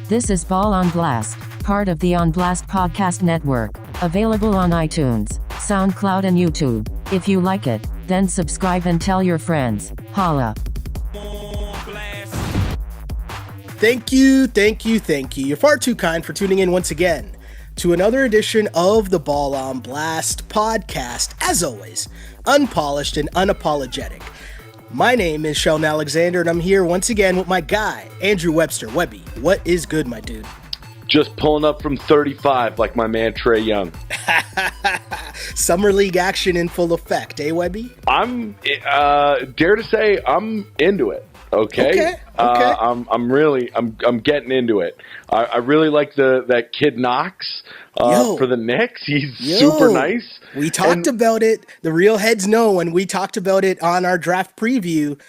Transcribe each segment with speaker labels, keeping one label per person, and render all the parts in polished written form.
Speaker 1: This is Ball on Blast, part of the On Blast Podcast Network, available on iTunes, SoundCloud, and YouTube. If you like it, then subscribe and tell your friends. Holla.
Speaker 2: Thank you. You're far too kind for tuning in once again to another edition of the Ball on Blast podcast. As always, unpolished and unapologetic. My name is Sheldon Alexander, and I'm here once again with my guy, Andrew Webster. Webby, what is good, my dude?
Speaker 3: Just pulling up from 35 like my man Trae Young.
Speaker 2: Summer League action in full effect, eh, Webby?
Speaker 3: I'm, dare to say, I'm into it. Okay. I'm getting into it. I really like that kid Knox for the Knicks. He's super nice.
Speaker 2: We talked about it. The real heads know when we talked about it on our draft preview.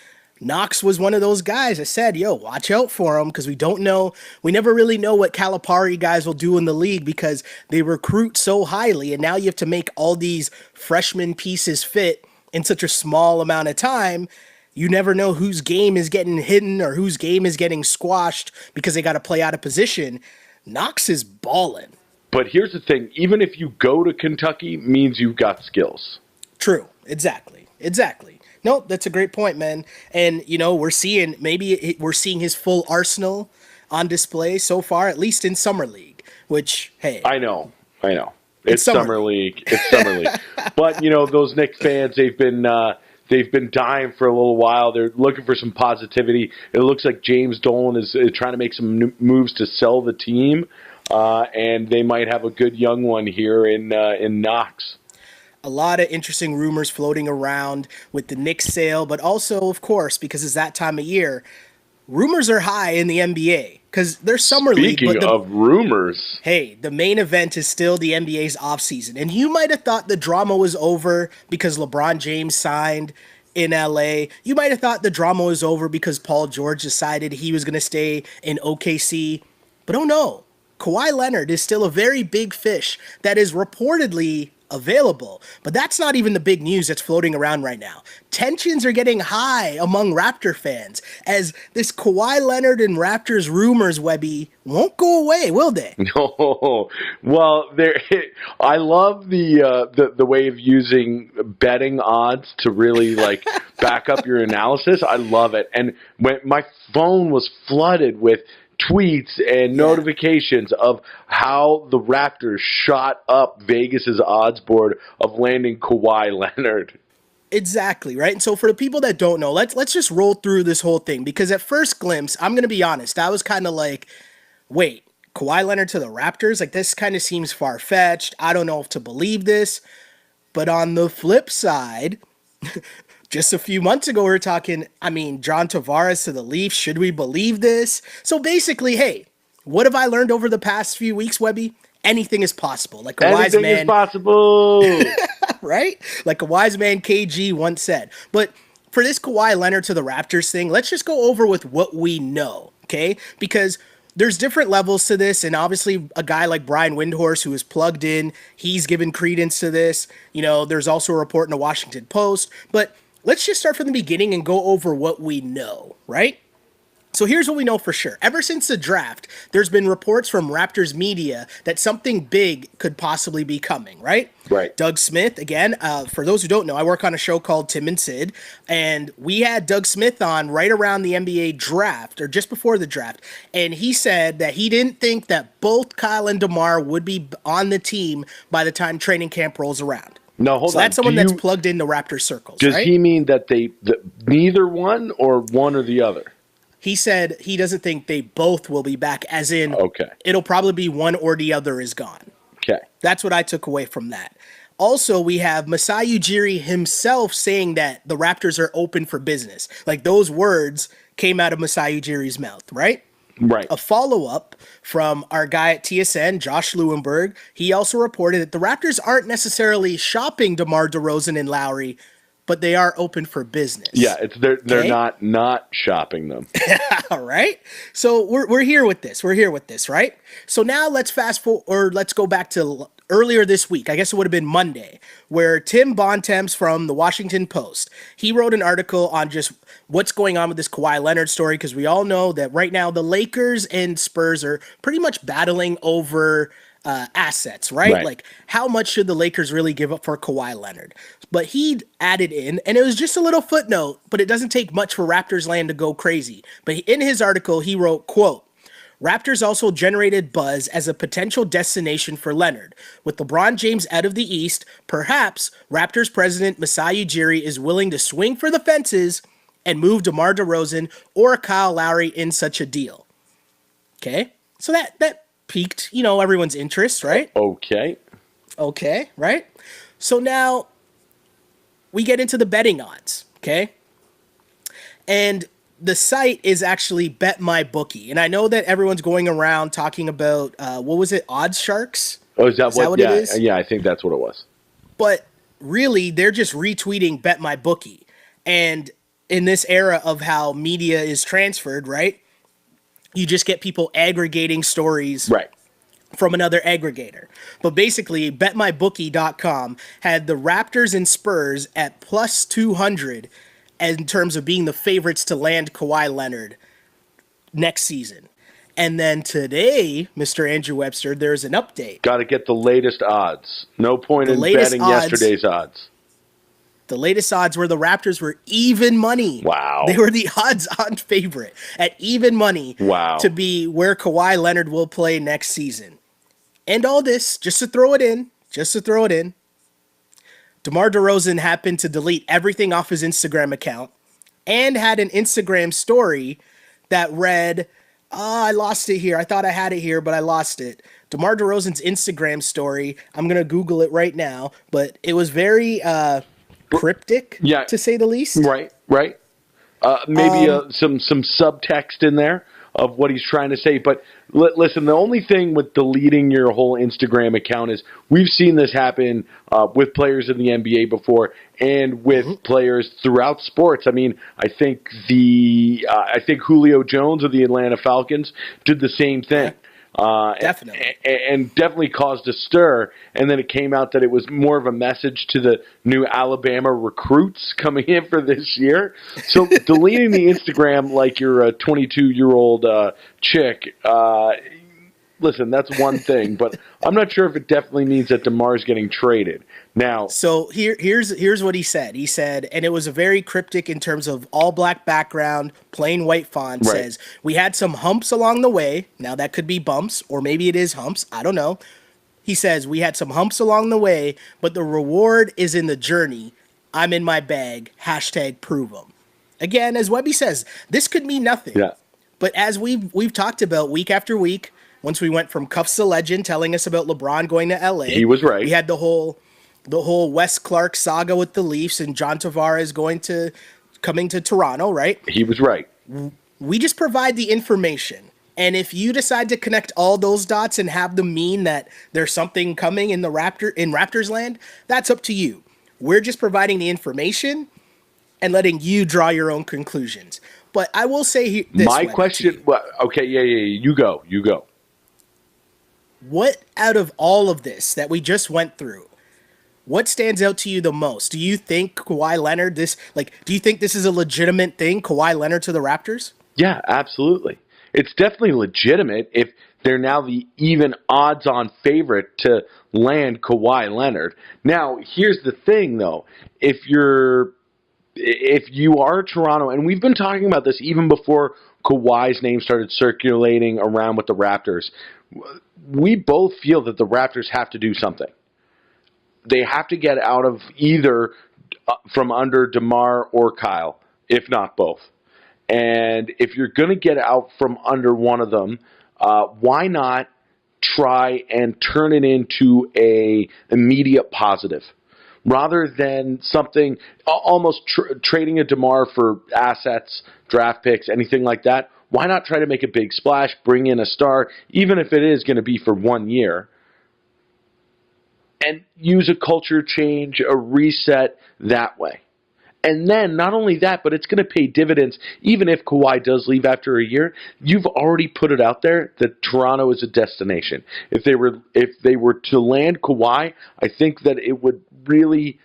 Speaker 2: Knox was one of those guys. I said, watch out for him because we don't know. We never really know what Calipari guys will do in the league because they recruit so highly. And now you have to make all these freshman pieces fit in such a small amount of time. You never know whose game is getting hidden or whose game is getting squashed because they got to play out of position. Knox is balling.
Speaker 3: But here's the thing. Even if you go to Kentucky, means you've got skills.
Speaker 2: True. Exactly. No, that's a great point, man. And, we're seeing his full arsenal on display so far, at least in Summer League, which, hey.
Speaker 3: I know. It's Summer League. It's Summer League. But, those Knicks fans, they've been dying for a little while. They're looking for some positivity. It looks like James Dolan is trying to make some moves to sell the team, and they might have a good young one here in Knox.
Speaker 2: A lot of interesting rumors floating around with the Knicks sale, but also, of course, because it's that time of year, rumors are high in the NBA because there's Summer League.
Speaker 3: Speaking of rumors.
Speaker 2: Hey, the main event is still the NBA's offseason. And you might have thought the drama was over because LeBron James signed in LA. You might have thought the drama was over because Paul George decided he was going to stay in OKC. But oh no, Kawhi Leonard is still a very big fish that is reportedly available. But that's not even the big news that's floating around right now. Tensions are getting high among Raptor fans as this Kawhi Leonard and Raptors rumors, Webby, won't go away, will they?
Speaker 3: No. Well, I love the way of using betting odds to really back up your analysis. I love it. And when my phone was flooded with tweets and notifications of how the Raptors shot up Vegas's odds board of landing Kawhi Leonard.
Speaker 2: Exactly, right? And so for the people that don't know, let's just roll through this whole thing because at first glimpse, I'm going to be honest, I was kind of like, wait, Kawhi Leonard to the Raptors? This kind of seems far-fetched. I don't know if to believe this. But on the flip side, just a few months ago, we were talking, John Tavares to the Leafs. Should we believe this? So basically, hey, what have I learned over the past few weeks, Webby? Anything is possible. Like a wise man.
Speaker 3: Anything is possible.
Speaker 2: Right? Like a wise man KG once said. But for this Kawhi Leonard to the Raptors thing, let's just go over with what we know, okay? Because there's different levels to this, and obviously a guy like Brian Windhorst who is plugged in, he's given credence to this. There's also a report in the Washington Post. But let's just start from the beginning and go over what we know, right? So here's what we know for sure. Ever since the draft, there's been reports from Raptors media that something big could possibly be coming, right?
Speaker 3: Right.
Speaker 2: Doug Smith, again, for those who don't know, I work on a show called Tim and Sid, and we had Doug Smith on right around the NBA draft, or just before the draft, and he said that he didn't think that both Kyle and DeMar would be on the team by the time training camp rolls around.
Speaker 3: No, hold on.
Speaker 2: That's someone that's plugged into Raptor circles,
Speaker 3: Does
Speaker 2: right?
Speaker 3: he mean that neither one or one or the other?
Speaker 2: He said he doesn't think they both will be back, as in it'll probably be one or the other is gone.
Speaker 3: Okay.
Speaker 2: That's what I took away from that. Also, we have Masai Ujiri himself saying that the Raptors are open for business. Those words came out of Masai Ujiri's mouth, right?
Speaker 3: Right.
Speaker 2: A follow-up from our guy at TSN, Josh Lewenberg, he also reported that the Raptors aren't necessarily shopping DeMar DeRozan and Lowry, but they are open for business.
Speaker 3: Yeah, they're not shopping them.
Speaker 2: All right. So we're here with this. Right? So now let's fast forward, or let's go back to earlier this week, I guess it would have been Monday, where Tim Bontemps from the Washington Post, he wrote an article on just what's going on with this Kawhi Leonard story, because we all know that right now the Lakers and Spurs are pretty much battling over assets, right? Like, how much should the Lakers really give up for Kawhi Leonard? But he added in, and it was just a little footnote, but it doesn't take much for Raptors land to go crazy. But in his article, he wrote, quote, Raptors also generated buzz as a potential destination for Leonard. With LeBron James out of the East, perhaps Raptors president Masai Ujiri is willing to swing for the fences and move DeMar DeRozan or Kyle Lowry in such a deal. Okay? So that piqued, everyone's interest, right? Okay, right? So now we get into the betting odds, okay? And the site is actually Bet My Bookie, and I know that everyone's going around talking about what was it, Odds Sharks?
Speaker 3: Oh, is that what
Speaker 2: it is?
Speaker 3: Yeah, I think that's what it was.
Speaker 2: But really, they're just retweeting Bet My Bookie, and in this era of how media is transferred, right? You just get people aggregating stories,
Speaker 3: right,
Speaker 2: from another aggregator. But basically, BetMyBookie.com had the Raptors and Spurs at plus 200 in terms of being the favorites to land Kawhi Leonard next season. And then today, Mr. Andrew Webster, there's an update.
Speaker 3: Got to get the latest odds. No point in betting yesterday's odds.
Speaker 2: The latest odds were the Raptors were even money.
Speaker 3: Wow.
Speaker 2: They were the odds-on favorite at even money to be where Kawhi Leonard will play next season. And all this, just to throw it in, DeMar DeRozan happened to delete everything off his Instagram account and had an Instagram story that read, I lost it here. I thought I had it here, but I lost it. DeMar DeRozan's Instagram story, I'm going to Google it right now, but it was very cryptic, to say the least.
Speaker 3: Right. Maybe some subtext in there of what he's trying to say. But listen, the only thing with deleting your whole Instagram account is we've seen this happen with players in the NBA before and with players throughout sports. I mean, I think Julio Jones of the Atlanta Falcons did the same thing.
Speaker 2: Definitely.
Speaker 3: And definitely caused a stir. And then it came out that it was more of a message to the new Alabama recruits coming in for this year. So deleting the Instagram like you're a 22-year-old chick, listen, that's one thing. But I'm not sure if it definitely means that DeMar's getting traded. Now,
Speaker 2: so here's what he said. He said, and it was a very cryptic in terms of all black background, plain white font, says, we had some humps along the way. Now that could be bumps, or maybe it is humps. I don't know. He says, we had some humps along the way, but the reward is in the journey. I'm in my bag. # prove 'em. Again, as Webby says, this could mean nothing.
Speaker 3: Yeah.
Speaker 2: But as we've talked about week after week, once we went from Cuffs to Legend telling us about LeBron going to LA.
Speaker 3: He was right.
Speaker 2: We had the whole Wes Clark saga with the Leafs and John Tavares coming to Toronto, right?
Speaker 3: He was right.
Speaker 2: We just provide the information. And if you decide to connect all those dots and have them mean that there's something coming in Raptors land, that's up to you. We're just providing the information and letting you draw your own conclusions. But I will say this.
Speaker 3: My question, you go.
Speaker 2: What out of all of this that we just went through, what stands out to you the most? Do you think Kawhi Leonard, do you think this is a legitimate thing, Kawhi Leonard to the Raptors?
Speaker 3: Yeah, absolutely. It's definitely legitimate if they're now the even odds-on favorite to land Kawhi Leonard. Now, here's the thing, though. If you are Toronto, and we've been talking about this even before Kawhi's name started circulating around with the Raptors, we both feel that the Raptors have to do something. They have to get out of either from under DeMar or Kyle, if not both. And if you're going to get out from under one of them, why not try and turn it into a immediate positive? Rather than something almost trading a DeMar for assets, draft picks, anything like that, why not try to make a big splash, bring in a star, even if it is going to be for 1 year, and use a culture change, a reset that way. And then not only that, but it's going to pay dividends. Even if Kawhi does leave after a year, you've already put it out there that Toronto is a destination. If they were to land Kawhi, I think that it would really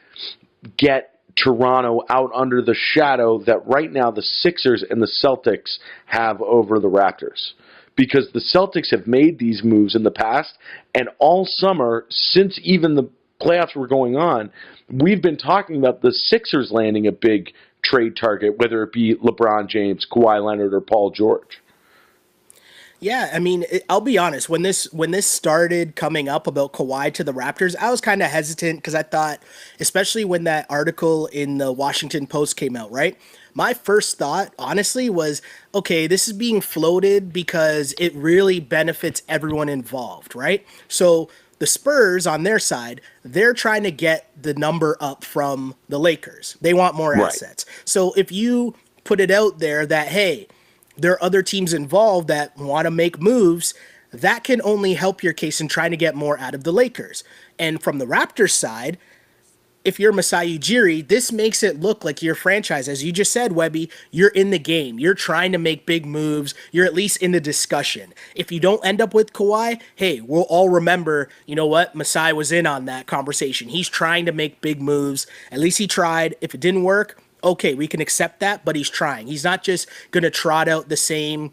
Speaker 3: get Toronto out under the shadow that right now the Sixers and the Celtics have over the Raptors. Because the Celtics have made these moves in the past, and all summer, since even the playoffs were going on, we've been talking about the Sixers landing a big trade target, whether it be LeBron James, Kawhi Leonard, or Paul George.
Speaker 2: Yeah, I mean, I'll be honest. When this started coming up about Kawhi to the Raptors, I was kind of hesitant because I thought, especially when that article in the Washington Post came out, right? My first thought, honestly, was, okay, this is being floated because it really benefits everyone involved, right? So the Spurs, on their side, they're trying to get the number up from the Lakers. They want more assets. So if you put it out there that, hey, there are other teams involved that want to make moves, that can only help your case in trying to get more out of the Lakers. And from the Raptors side, if you're Masai Ujiri, this makes it look like your franchise. As you just said, Webby, you're in the game. You're trying to make big moves. You're at least in the discussion. If you don't end up with Kawhi, hey, we'll all remember, you know what? Masai was in on that conversation. He's trying to make big moves. At least he tried. If it didn't work, okay, we can accept that, but he's trying. He's not just going to trot out the same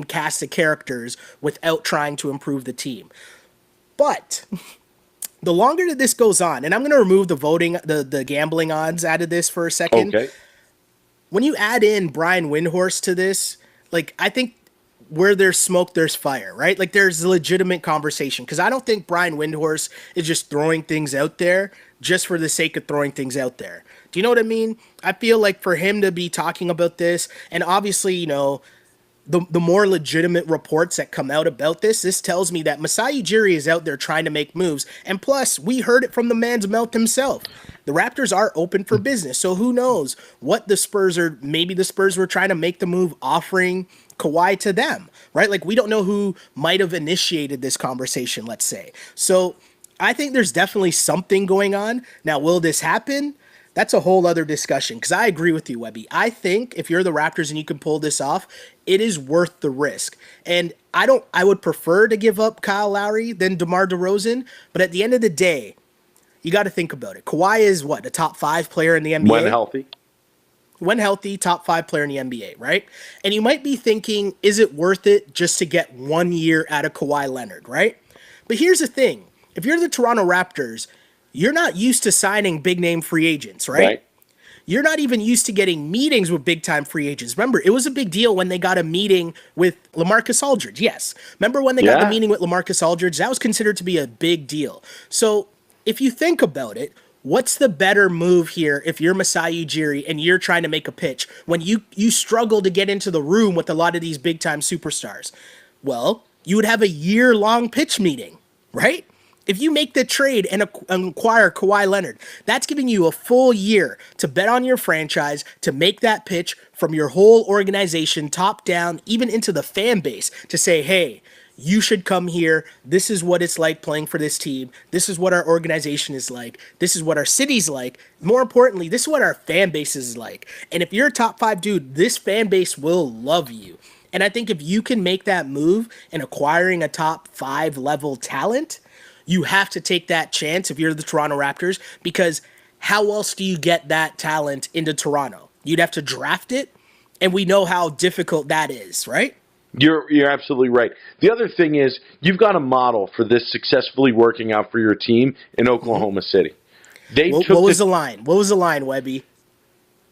Speaker 2: cast of characters without trying to improve the team. But the longer that this goes on, and I'm going to remove the voting, the gambling odds out of this for a second.
Speaker 3: Okay.
Speaker 2: When you add in Brian Windhorst to this, like, I think where there's smoke, there's fire, right? Like, there's a legitimate conversation, because I don't think Brian Windhorst is just throwing things out there just for the sake of throwing things out there. Do you know what I mean? I feel like for him to be talking about this, and obviously, you know, the more legitimate reports that come out about this tells me that Masai Ujiri is out there trying to make moves. And plus, we heard it from the man's mouth himself. The Raptors are open for business. So who knows what the Spurs are, maybe the Spurs were trying to make the move offering Kawhi to them, right? Like, we don't know who might have initiated this conversation, let's say. So I think there's definitely something going on. Now, will this happen? That's a whole other discussion, because I agree with you, Webby. I think if you're the Raptors and you can pull this off, it is worth the risk. And I would prefer to give up Kyle Lowry than DeMar DeRozan, but at the end of the day, you got to think about it. Kawhi is what, a top 5 player in the NBA?
Speaker 3: When healthy.
Speaker 2: When healthy, top 5 player in the NBA, right? And you might be thinking, is it worth it just to get 1 year out of Kawhi Leonard, right? But here's the thing. If you're the Toronto Raptors, you're not used to signing big-name free agents, right? You're not even used to getting meetings with big-time free agents. Remember, it was a big deal when they got a meeting with LaMarcus Aldridge. Yes. Remember when they got the meeting with LaMarcus Aldridge? That was considered to be a big deal. So if you think about it, what's the better move here if you're Masai Ujiri and you're trying to make a pitch when you struggle to get into the room with a lot of these big-time superstars? Well, you would have a year-long pitch meeting, right? If you make the trade and acquire Kawhi Leonard, that's giving you a full year to bet on your franchise, to make that pitch from your whole organization, top down, even into the fan base, to say, hey, you should come here. This is what it's like playing for this team. This is what our organization is like. This is what our city's like. More importantly, this is what our fan base is like. And if you're a top 5 dude, this fan base will love you. And I think if you can make that move in acquiring a top 5 level talent, you have to take that chance if you're the Toronto Raptors, because how else do you get that talent into Toronto? You'd have to draft it, and we know how difficult that is, right?
Speaker 3: You're absolutely right. The other thing is, you've got a model for this successfully working out for your team in Oklahoma City.
Speaker 2: What was the line? What was the line, Webby?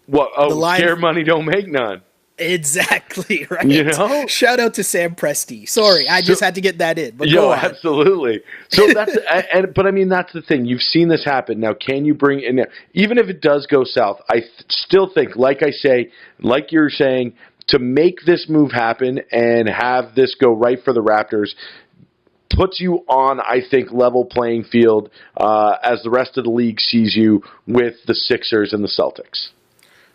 Speaker 3: What? Oh, the line, scare money don't make none.
Speaker 2: Exactly, right?
Speaker 3: You know?
Speaker 2: Shout out to Sam Presti. Sorry, I just had to get that in. But
Speaker 3: go on. Absolutely. So that's, but I mean, that's the thing. You've seen this happen. Now, can you bring in, even if it does go south, I still think, like I say, like you're saying, to make this move happen and have this go right for the Raptors puts you on, I think, level playing field as the rest of the league sees you with the Sixers and the Celtics.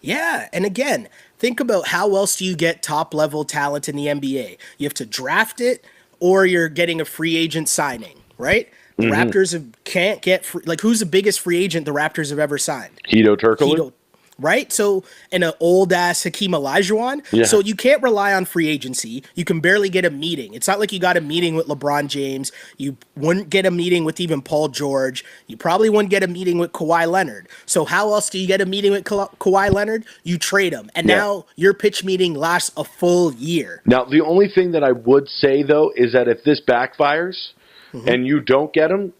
Speaker 2: Yeah, and again, think about how else do you get top-level talent in the NBA? You have to draft it, or you're getting a free agent signing, right? The Raptors can't get free, like, who's the biggest free agent the Raptors have ever signed?
Speaker 3: Hedo Turkoglu.
Speaker 2: right? So, and an old ass Hakeem Olajuwon.
Speaker 3: Yeah.
Speaker 2: So you can't rely on free agency. You can barely get a meeting. It's not like you got a meeting with LeBron James. You wouldn't get a meeting with even Paul George. You probably wouldn't get a meeting with Kawhi Leonard. So how else do you get a meeting with Kawhi Leonard? You trade him. And now your pitch meeting lasts a full year.
Speaker 3: Now, the only thing that I would say, though, is that if this backfires and you don't get him,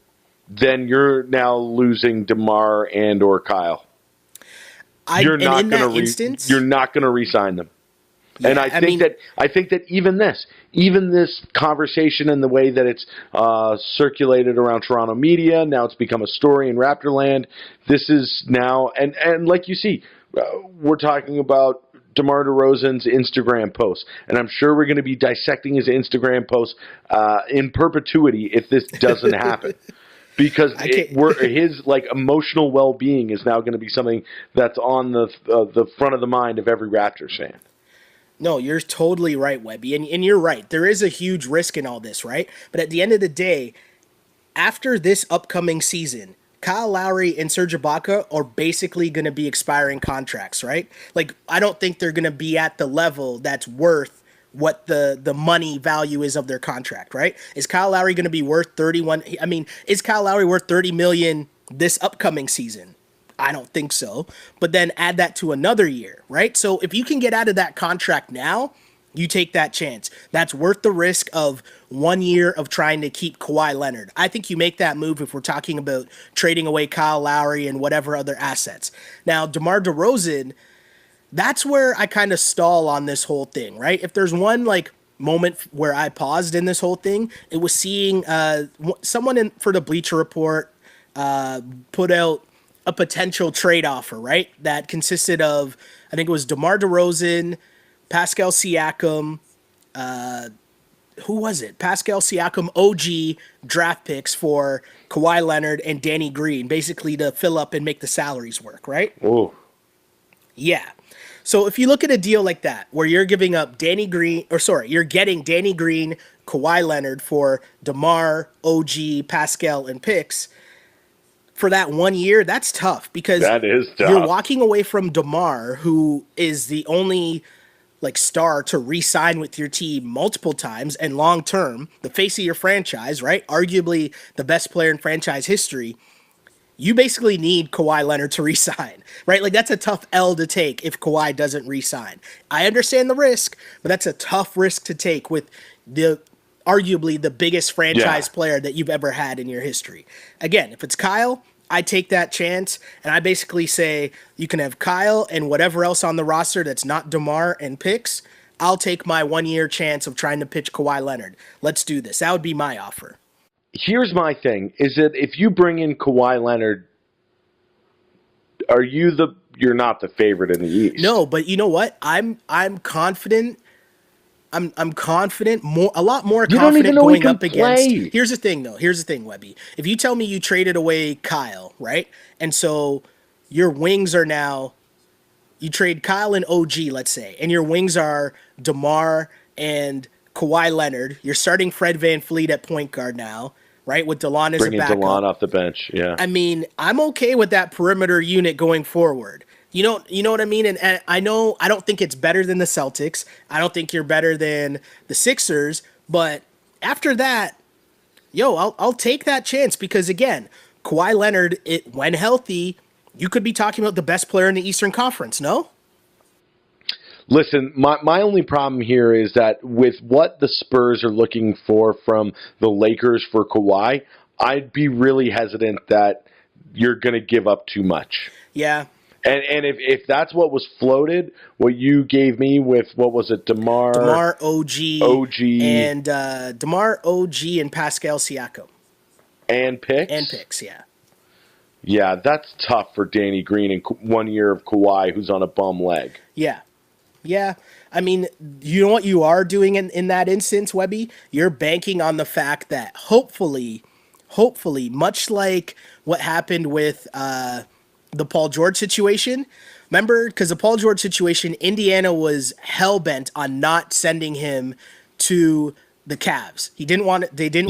Speaker 3: then you're now losing DeMar and or Kyle. You're not going to re-sign them. Yeah, and I think that even this conversation and the way that it's circulated around Toronto media, now it's become a story in Raptorland. This is now, and like you see, we're talking about DeMar DeRozan's Instagram post, and I'm sure we're going to be dissecting his Instagram post in perpetuity if this doesn't happen. Because his emotional well-being is now going to be something that's on the front of the mind of every Raptors fan.
Speaker 2: No, you're totally right, Webby, and you're right. There is a huge risk in all this, right? But at the end of the day, after this upcoming season, Kyle Lowry and Serge Ibaka are basically going to be expiring contracts, right? Like, I don't think they're going to be at the level that's worth what the money value is of their contract, right? Is Kyle Lowry going to be worth 31? I mean, is Kyle Lowry worth 30 million this upcoming season? I don't think so. But then add that to another year, right? So if you can get out of that contract now, you take that chance. That's worth the risk of 1 year of trying to keep Kawhi Leonard. I think you make that move if we're talking about trading away Kyle Lowry and whatever other assets. Now, DeMar DeRozan, that's where I kind of stall on this whole thing, right? If there's one moment where I paused in this whole thing, it was seeing someone for the Bleacher Report put out a potential trade offer, right? That consisted of, I think it was DeMar DeRozan, Pascal Siakam, who was it? Pascal Siakam, OG draft picks for Kawhi Leonard and Danny Green, basically to fill up and make the salaries work, right?
Speaker 3: Oh,
Speaker 2: yeah. So if you look at a deal like that, where you're giving up you're getting Danny Green, Kawhi Leonard for DeMar, OG, Pascal, and picks for that 1 year, that's tough because
Speaker 3: that is tough.
Speaker 2: You're walking away from DeMar, who is the only star to re-sign with your team multiple times and long term, the face of your franchise, right? Arguably the best player in franchise history. You basically need Kawhi Leonard to re-sign, right? That's a tough L to take if Kawhi doesn't re-sign. I understand the risk, but that's a tough risk to take with arguably the biggest franchise player that you've ever had in your history. Again, if it's Kyle, I take that chance, and I basically say you can have Kyle and whatever else on the roster that's not DeMar and picks. I'll take my 1 year chance of trying to pitch Kawhi Leonard. Let's do this. That would be my offer.
Speaker 3: Here's my thing, is that if you bring in Kawhi Leonard, you're not the favorite in the East.
Speaker 2: No, but you know what? I'm confident. I'm confident, a lot more confident going up against. Here's the thing, Webby. If you tell me you traded away Kyle, right? And so your wings are now, you trade Kyle and OG, let's say, and your wings are DeMar and Kawhi Leonard. You're starting Fred VanVleet at point guard now, right? With DeLon as a backup.
Speaker 3: Bringing DeLon off the bench, yeah.
Speaker 2: I mean, I'm okay with that perimeter unit going forward. You know what I mean? And I don't think it's better than the Celtics. I don't think you're better than the Sixers. But after that, I'll take that chance because, again, Kawhi Leonard, when healthy, you could be talking about the best player in the Eastern Conference, no?
Speaker 3: Listen, my only problem here is that with what the Spurs are looking for from the Lakers for Kawhi, I'd be really hesitant that you're going to give up too much.
Speaker 2: Yeah.
Speaker 3: And if that's what was floated, what you gave me with, what was it, DeMar, OG,
Speaker 2: and DeMar, OG, and Pascal Siakam.
Speaker 3: And picks?
Speaker 2: And picks, yeah.
Speaker 3: Yeah, that's tough for Danny Green and 1 year of Kawhi who's on a bum leg.
Speaker 2: Yeah. Yeah. I mean, you know what you are doing in that instance, Webby? You're banking on the fact that hopefully, much like what happened with the Paul George situation. Remember, because the Paul George situation, Indiana was hell-bent on not sending him to the Cavs. They didn't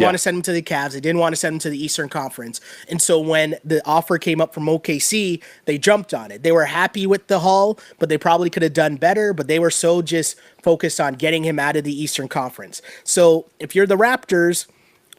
Speaker 2: want to send him to the Cavs. They didn't want to send him to the Eastern Conference. And so when the offer came up from OKC, they jumped on it. They were happy with the haul, but they probably could have done better, but they were so just focused on getting him out of the Eastern Conference. So if you're the Raptors,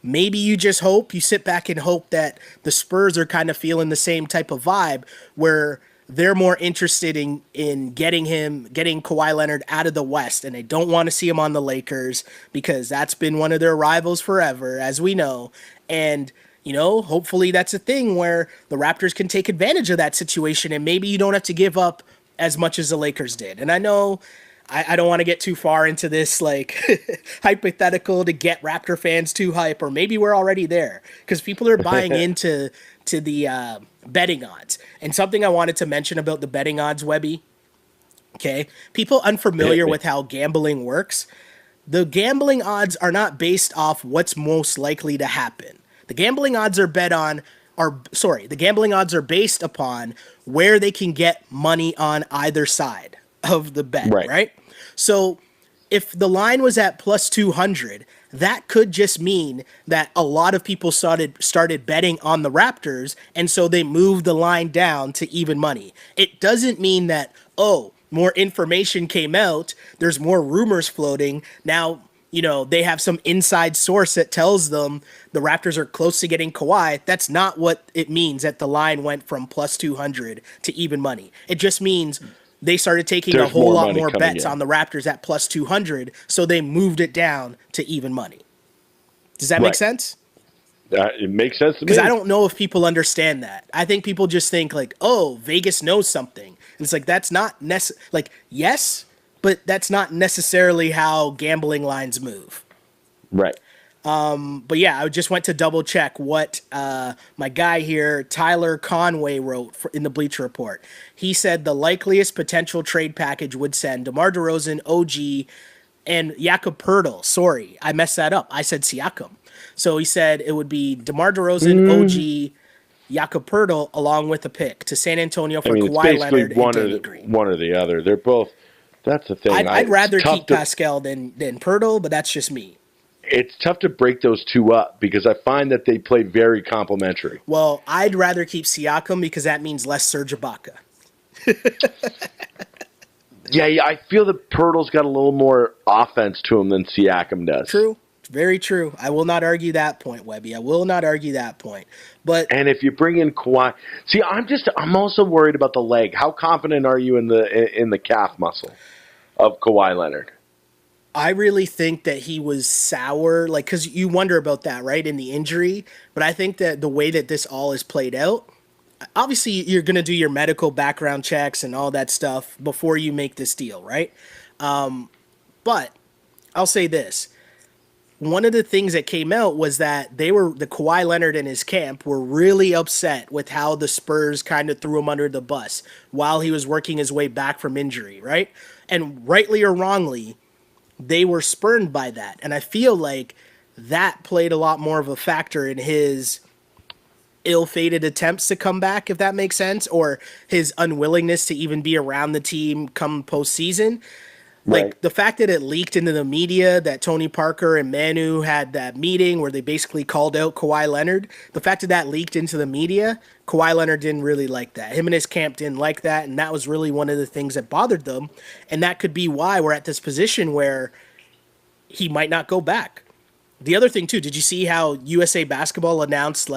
Speaker 2: maybe you just sit back and hope that the Spurs are kind of feeling the same type of vibe where they're more interested in getting Kawhi Leonard out of the West, and they don't want to see him on the Lakers because that's been one of their rivals forever, as we know. And, hopefully that's a thing where the Raptors can take advantage of that situation, and maybe you don't have to give up as much as the Lakers did. And I know I don't want to get too far into this, hypothetical to get Raptor fans too hype, or maybe we're already there because people are buying into the betting odds. And something I wanted to mention about the betting odds, Webby, okay? People unfamiliar with how gambling works, the gambling odds are not based off what's most likely to happen. The gambling odds are the gambling odds are based upon where they can get money on either side of the bet, right? So if the line was at plus 200, that could just mean that a lot of people started betting on the Raptors, and so they moved the line down to even money. It doesn't mean that, more information came out, there's more rumors floating, now, they have some inside source that tells them the Raptors are close to getting Kawhi. That's not what it means that the line went from plus 200 to even money. It just means they started taking a whole lot more bets on the Raptors at plus 200, so they moved it down to even money. Does that make sense?
Speaker 3: It makes sense to me.
Speaker 2: Because I don't know if people understand that. I think people just think Vegas knows something. And it's that's not yes, but that's not necessarily how gambling lines move.
Speaker 3: Right.
Speaker 2: But yeah, I just went to double check what my guy here, Tyler Conway, wrote in the Bleacher Report. He said the likeliest potential trade package would send DeMar DeRozan, OG, and Jakob Poeltl. Sorry, I messed that up. I said Siakam. So he said it would be DeMar DeRozan, OG, Jakob Poeltl, along with a pick to San Antonio for Kawhi Leonard and Danny Green.
Speaker 3: One or the other. They're both. That's the thing.
Speaker 2: I'd rather keep Pascal than Poeltl, but that's just me.
Speaker 3: It's tough to break those two up because I find that they play very complementary.
Speaker 2: Well, I'd rather keep Siakam because that means less Serge Ibaka.
Speaker 3: Yeah, I feel that Poeltl's got a little more offense to him than Siakam does.
Speaker 2: True. Very true. I will not argue that point, Webby. I will not argue that point. And
Speaker 3: if you bring in Kawhi, see, I'm also worried about the leg. How confident are you in the calf muscle of Kawhi Leonard?
Speaker 2: I really think that he was sour, because you wonder about that, right, in the injury. But I think that the way that this all is played out, obviously you're going to do your medical background checks and all that stuff before you make this deal, right? But I'll say this. One of the things that came out was that the Kawhi Leonard and his camp were really upset with how the Spurs kind of threw him under the bus while he was working his way back from injury, right? And rightly or wrongly, they were spurned by that. And I feel like that played a lot more of a factor in his ill-fated attempts to come back, if that makes sense, or his unwillingness to even be around the team come postseason. Right. The fact that it leaked into the media that Tony Parker and Manu had that meeting where they basically called out Kawhi Leonard, the fact that that leaked into the media, Kawhi Leonard didn't really like that. Him and his camp didn't like that, and that was really one of the things that bothered them. And that could be why we're at this position where he might not go back. The other thing, too, did you see how USA Basketball announced,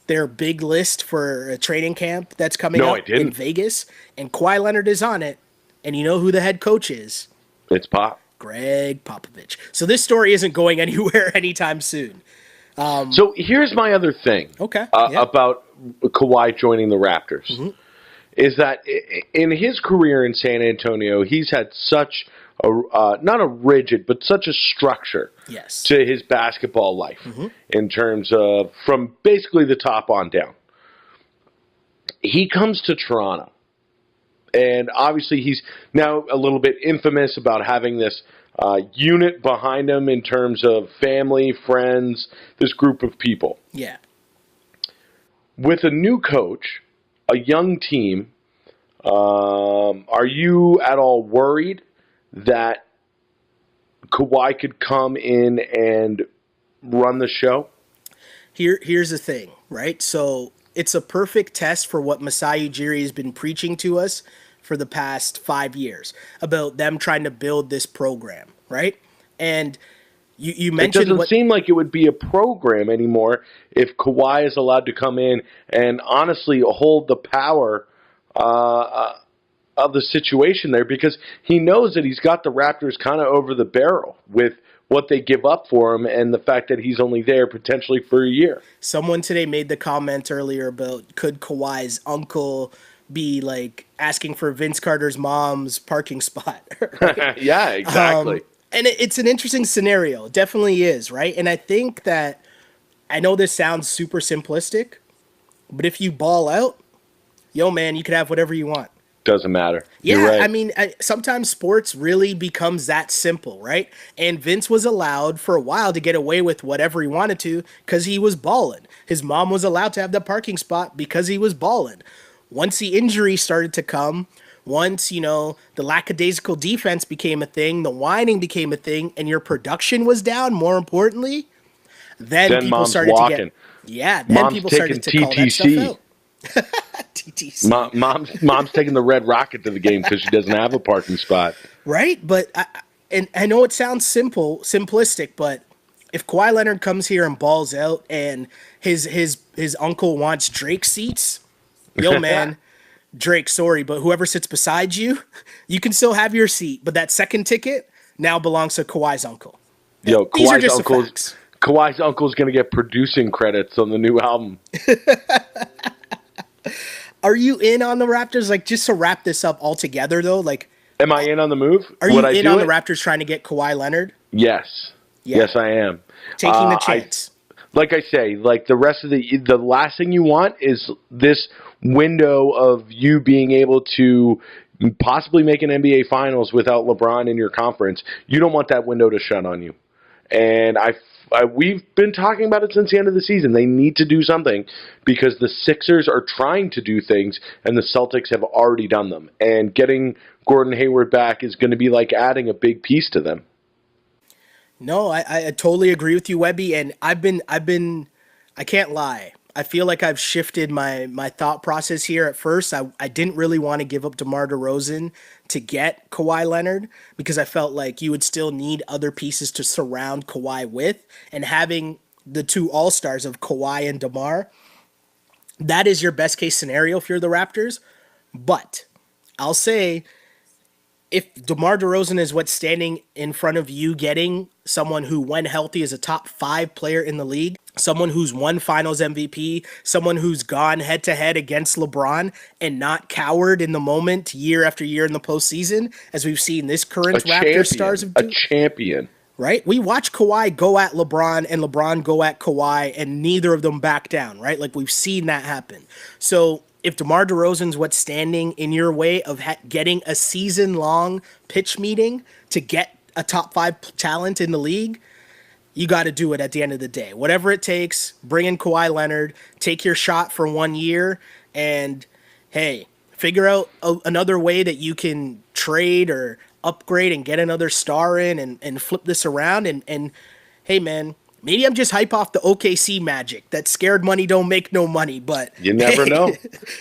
Speaker 2: their big list for a training camp that's coming up in Vegas? And Kawhi Leonard is on it. And you know who the head coach is?
Speaker 3: It's Pop.
Speaker 2: Greg Popovich. So this story isn't going anywhere anytime soon.
Speaker 3: So here's my other thing about Kawhi joining the Raptors. Mm-hmm. Is that in his career in San Antonio, he's had such not a rigid, but such a structure to his basketball life in terms of from basically the top on down. He comes to Toronto. And obviously he's now a little bit infamous about having this unit behind him in terms of family, friends, this group of people.
Speaker 2: Yeah.
Speaker 3: With a new coach, a young team, are you at all worried that Kawhi could come in and run the show?
Speaker 2: Here's the thing, right? So it's a perfect test for what Masai Ujiri has been preaching to us for the past 5 years about them trying to build this program, right? And you mentioned
Speaker 3: it doesn't seem like it would be a program anymore if Kawhi is allowed to come in and honestly hold the power of the situation there, because he knows that he's got the Raptors kind of over the barrel with what they give up for him and the fact that he's only there potentially for a year.
Speaker 2: Someone today made the comment earlier about could Kawhi's uncle be like asking for Vince Carter's mom's parking spot? Right?
Speaker 3: Yeah, exactly.
Speaker 2: And it's an interesting scenario. It definitely is, right? And I think that, I know this sounds super simplistic, but if you ball out, yo, man, you could have whatever you want.
Speaker 3: Doesn't matter.
Speaker 2: Yeah,
Speaker 3: You're right.
Speaker 2: I mean, sometimes sports really becomes that simple, right? And Vince was allowed for a while to get away with whatever he wanted to because he was balling. His mom was allowed to have the parking spot because he was balling. Once the injury started to come, once, the lackadaisical defense became a thing, the whining became a thing, and your production was down, more importantly, then people
Speaker 3: mom's
Speaker 2: started
Speaker 3: walking.
Speaker 2: to get... Yeah, then
Speaker 3: Mom's
Speaker 2: people started to
Speaker 3: taking
Speaker 2: call that stuff
Speaker 3: TTC.
Speaker 2: out. TTC.
Speaker 3: Mom's taking the Red Rocket to the game because she doesn't have a parking spot.
Speaker 2: Right? But I know it sounds simplistic, but if Kawhi Leonard comes here and balls out and his uncle wants Drake seats, yo, man, Drake, sorry, but whoever sits beside you, you can still have your seat, but that second ticket now belongs to Kawhi's uncle.
Speaker 3: Yo,
Speaker 2: These are just the facts.
Speaker 3: Kawhi's uncle's going to get producing credits on the new album.
Speaker 2: Are you in on the Raptors? Like, just to wrap this up altogether, though, like...
Speaker 3: Am I in on the move?
Speaker 2: Are you in on the Raptors trying to get Kawhi Leonard?
Speaker 3: Yes.
Speaker 2: Yeah.
Speaker 3: Yes, I am.
Speaker 2: Taking the chance.
Speaker 3: Like I say, like the rest of the last thing you want is this window of you being able to possibly make an NBA Finals without LeBron in your conference. You don't want that window to shut on you. And we've been talking about it since the end of the season. They need to do something because the Sixers are trying to do things and the Celtics have already done them. And getting Gordon Hayward back is going to be like adding a big piece to them.
Speaker 2: No, I totally agree with you, Webby. And I've been, I can't lie. I feel like I've shifted my thought process here. At first, I didn't really want to give up DeMar DeRozan to get Kawhi Leonard because I felt like you would still need other pieces to surround Kawhi with, and having the two all-stars of Kawhi and DeMar, that is your best case scenario if you're the Raptors. But I'll say, if DeMar DeRozan is what's standing in front of you getting someone who, when healthy, is a top 5 player in the league, someone who's won Finals MVP, someone who's gone head-to-head against LeBron and not cowered in the moment year after year in the postseason, as we've seen this current Raptors stars have done.
Speaker 3: A champion.
Speaker 2: Right? We watch Kawhi go at LeBron and LeBron go at Kawhi, and neither of them back down, right? Like, we've seen that happen. So if DeMar DeRozan's what's standing in your way of getting a season-long pitch meeting to get a top 5 talent in the league, you got to do it at the end of the day. Whatever it takes, bring in Kawhi Leonard, take your shot for 1 year, and, hey, figure out another way that you can trade or upgrade and get another star in and flip this around. And hey, man, maybe I'm just hype off the OKC magic that scared money don't make no money, but...
Speaker 3: You never know,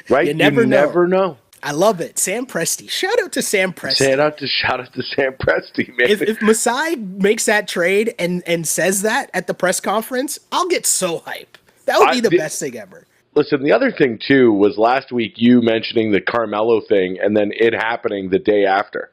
Speaker 3: right?
Speaker 2: You never
Speaker 3: know.
Speaker 2: I love it. Sam Presti. Shout out to Sam Presti.
Speaker 3: Shout out to Sam Presti, man.
Speaker 2: If Masai makes that trade and says that at the press conference, I'll get so hype. That would be the best thing ever.
Speaker 3: Listen, the other thing, too, was last week you mentioning the Carmelo thing and then it happening the day after.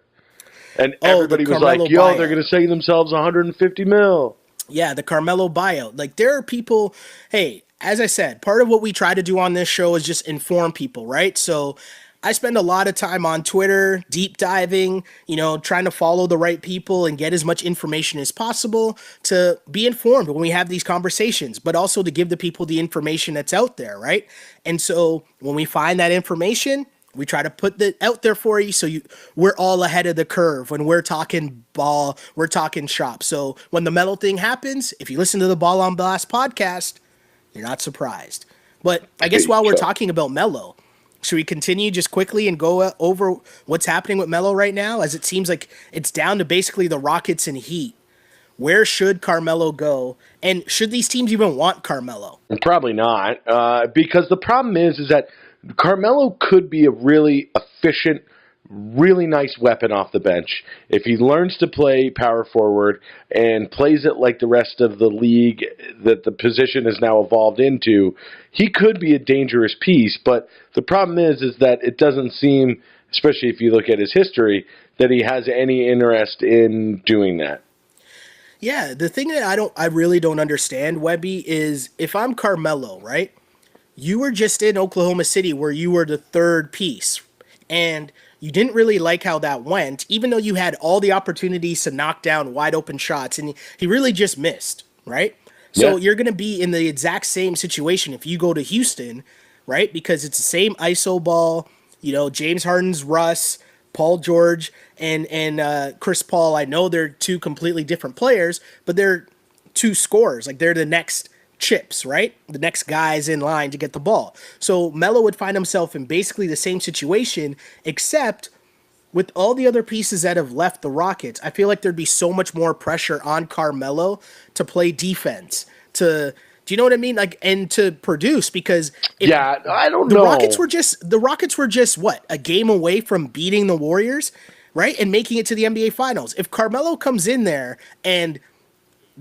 Speaker 3: And everybody was like, yo, buyout. They're going to save themselves $150 million.
Speaker 2: Yeah, the Carmelo buyout. Like, there are people, hey, as I said, part of what we try to do on this show is just inform people, right? So I spend a lot of time on Twitter, deep diving, trying to follow the right people and get as much information as possible to be informed when we have these conversations, but also to give the people the information that's out there, right? And so when we find that information, we try to put that out there for you so we're all ahead of the curve when we're talking ball, we're talking shop. So when the Melo thing happens, if you listen to the Ball on Blast podcast, you're not surprised. But I guess while we're talking about Melo, should we continue just quickly and go over what's happening with Melo right now, as it seems like it's down to basically the Rockets and Heat Where should Carmelo go? And should these teams even want Carmelo?
Speaker 3: Probably not, because the problem is that Carmelo could be a really efficient, really nice weapon off the bench if he learns to play power forward and plays it like the rest of the league that the position has now evolved into. He could be a dangerous piece, but the problem is that it doesn't seem, especially if you look at his history, that he has any interest in doing that.
Speaker 2: Yeah, the thing that I really don't understand, Webby, is if I'm Carmelo, right? You were just in Oklahoma City where you were the third piece, and you didn't really like how that went, even though you had all the opportunities to knock down wide open shots, and he really just missed, right? So you're going to be in the exact same situation if you go to Houston, right? Because it's the same ISO ball, James Harden's Russ, Paul George, and Chris Paul. I know they're two completely different players, but they're two scorers. Like, they're the next chips, right? The next guys in line to get the ball. So Melo would find himself in basically the same situation, except with all the other pieces that have left the Rockets. I feel like there'd be so much more pressure on Carmelo to play defense, do you know what I mean? Like, and to produce, because
Speaker 3: I don't know.
Speaker 2: The Rockets were just what, a game away from beating the Warriors, right? And making it to the NBA Finals. If Carmelo comes in there and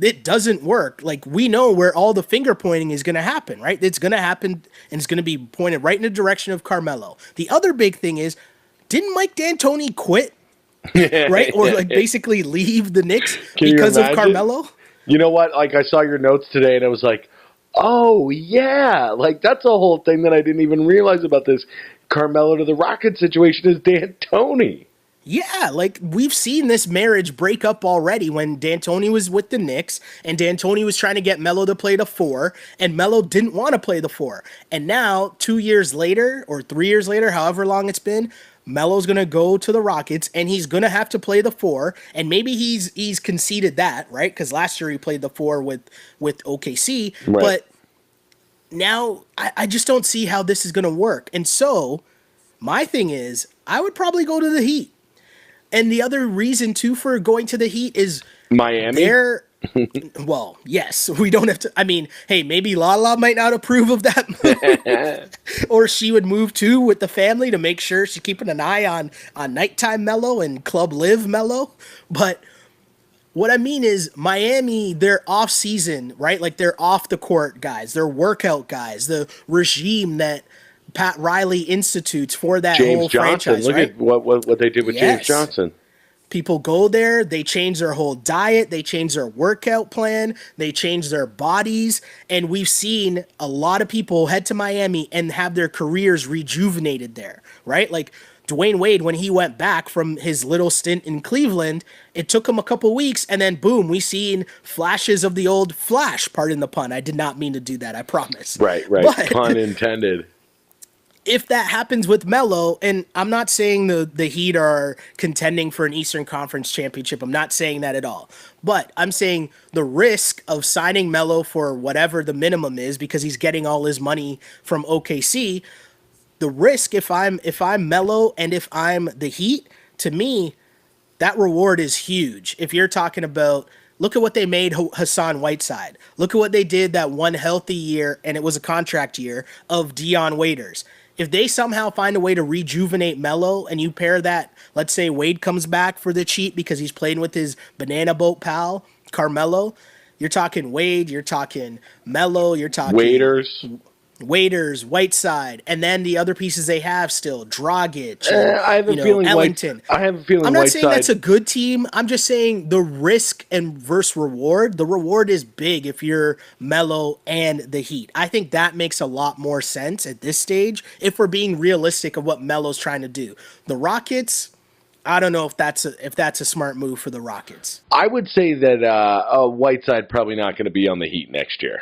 Speaker 2: it doesn't work, like, we know where all the finger pointing is going to happen, right? It's going to happen, and it's going to be pointed right in the direction of Carmelo. The other big thing is, didn't Mike D'Antoni quit, right? Or like basically leave the Knicks because of Carmelo?
Speaker 3: You know what? Like, I saw your notes today, and I was like, oh, yeah. Like, that's a whole thing that I didn't even realize about this Carmelo to the Rockets situation is D'Antoni.
Speaker 2: Yeah, like, we've seen this marriage break up already when D'Antoni was with the Knicks and D'Antoni was trying to get Melo to play the 4, and Melo didn't want to play the 4. And now, 2 years later, or 3 years later, however long it's been, Melo's going to go to the Rockets, and he's going to have to play the 4, and maybe he's conceded that, right? Because last year he played the 4 with OKC, right. But now I just don't see how this is going to work. And so, my thing is, I would probably go to the Heat. And the other reason, too, for going to the Heat is
Speaker 3: Miami.
Speaker 2: Well, yes, we don't have to. I mean, hey, maybe Lala might not approve of that move. Or she would move, too, with the family to make sure she's keeping an eye on nighttime Melo and Club Live Melo. But what I mean is, Miami, they're off-season, right? Like, they're off-the-court guys. They're workout guys. The regime that Pat Riley institutes for that
Speaker 3: James
Speaker 2: whole
Speaker 3: Johnson.
Speaker 2: franchise,
Speaker 3: Look
Speaker 2: right?
Speaker 3: at what they did with James Johnson.
Speaker 2: People go there, they change their whole diet, they change their workout plan, they change their bodies, and we've seen a lot of people head to Miami and have their careers rejuvenated there, right? Like Dwayne Wade, when he went back from his little stint in Cleveland, it took him a couple weeks, and then boom, we seen flashes of the old Flash, pardon the pun. I did not mean to do that, I promise.
Speaker 3: Right,
Speaker 2: But
Speaker 3: pun intended.
Speaker 2: If that happens with Melo, and I'm not saying the Heat are contending for an Eastern Conference championship. I'm not saying that at all. But I'm saying the risk of signing Melo for whatever the minimum is, because he's getting all his money from OKC, the risk if I'm Melo and if I'm the Heat, to me, that reward is huge. If you're talking about, look at what they made Hassan Whiteside. Look at what they did that one healthy year, and it was a contract year, of Dion Waiters. If they somehow find a way to rejuvenate Melo, and you pair that, let's say Wade comes back for the cheap because he's playing with his banana boat pal, Carmelo, you're talking Wade, you're talking Melo, you're talking Waiters, Whiteside, and then the other pieces they have still, Dragic,
Speaker 3: I have a feeling
Speaker 2: Ellington.
Speaker 3: I'm
Speaker 2: not saying that's a good team. I'm just saying the risk and versus reward. The reward is big if you're Melo and the Heat. I think that makes a lot more sense at this stage if we're being realistic of what Melo's trying to do. The Rockets, I don't know if that's a smart move for the Rockets.
Speaker 3: I would say that Whiteside probably not going to be on the Heat next year.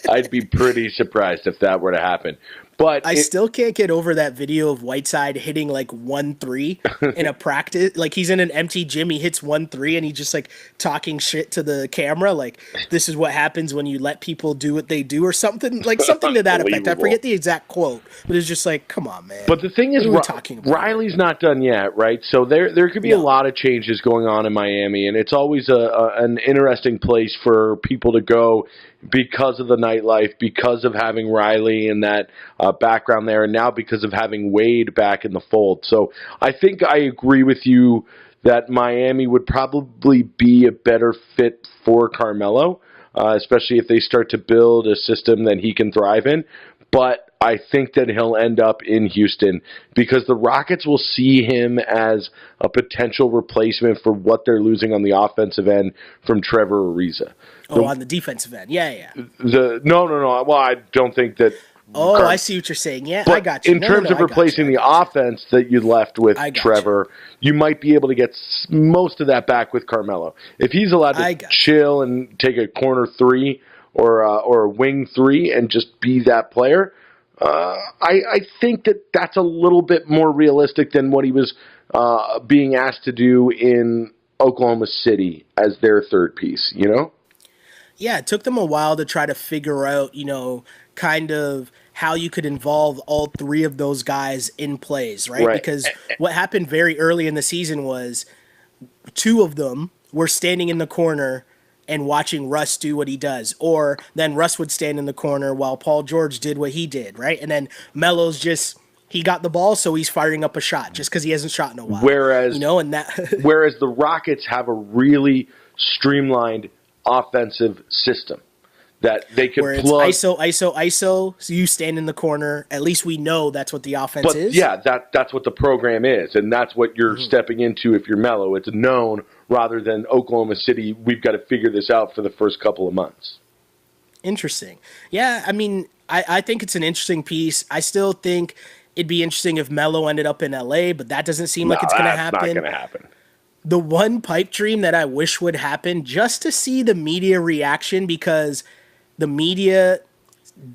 Speaker 3: I'd be pretty surprised if that were to happen. But
Speaker 2: I still can't get over that video of Whiteside hitting like 1-3 in a practice. Like he's in an empty gym, he hits 1-3 and he's just like talking shit to the camera. Like, this is what happens when you let people do what they do or something. Like something to that effect. I forget the exact quote, but it's just like, come on, man.
Speaker 3: But the thing is, Riley's not done yet, right? So there could be a lot of changes going on in Miami, and it's always an interesting place for people to go because of the nightlife, because of having Riley and that background there, and now because of having Wade back in the fold. So I think I agree with you that Miami would probably be a better fit for Carmelo, especially if they start to build a system that he can thrive in. But I think that he'll end up in Houston because the Rockets will see him as a potential replacement for what they're losing on the offensive end from Trevor Ariza.
Speaker 2: On the defensive end. Yeah.
Speaker 3: No. Well, I don't think that.
Speaker 2: I see what you're saying. Yeah, I got you.
Speaker 3: In terms of replacing the offense that you left with Trevor, you might be able to get most of that back with Carmelo. If he's allowed to chill and take a corner three or a wing three and just be that player, I think that's a little bit more realistic than what he was being asked to do in Oklahoma City as their third piece, you know?
Speaker 2: Yeah, it took them a while to try to figure out, kind of how you could involve all three of those guys in plays, right? Because what happened very early in the season was two of them were standing in the corner and watching Russ do what he does. Or then Russ would stand in the corner while Paul George did what he did, right? And then Melo's just, he got the ball, so he's firing up a shot just because he hasn't shot in a while.
Speaker 3: Whereas the Rockets have a really streamlined offensive system that they can plug.
Speaker 2: ISO, so you stand in the corner. At least we know that's what the offense is.
Speaker 3: Yeah, that's what the program is, and that's what you're stepping into if you're Melo. It's known rather than Oklahoma City, we've got to figure this out for the first couple of months.
Speaker 2: Interesting. Yeah, I mean, I think it's an interesting piece. I still think it'd be interesting if Melo ended up in LA, but that doesn't seem like it's going to happen.
Speaker 3: Not going to happen.
Speaker 2: The one pipe dream that I wish would happen, just to see the media reaction, because the media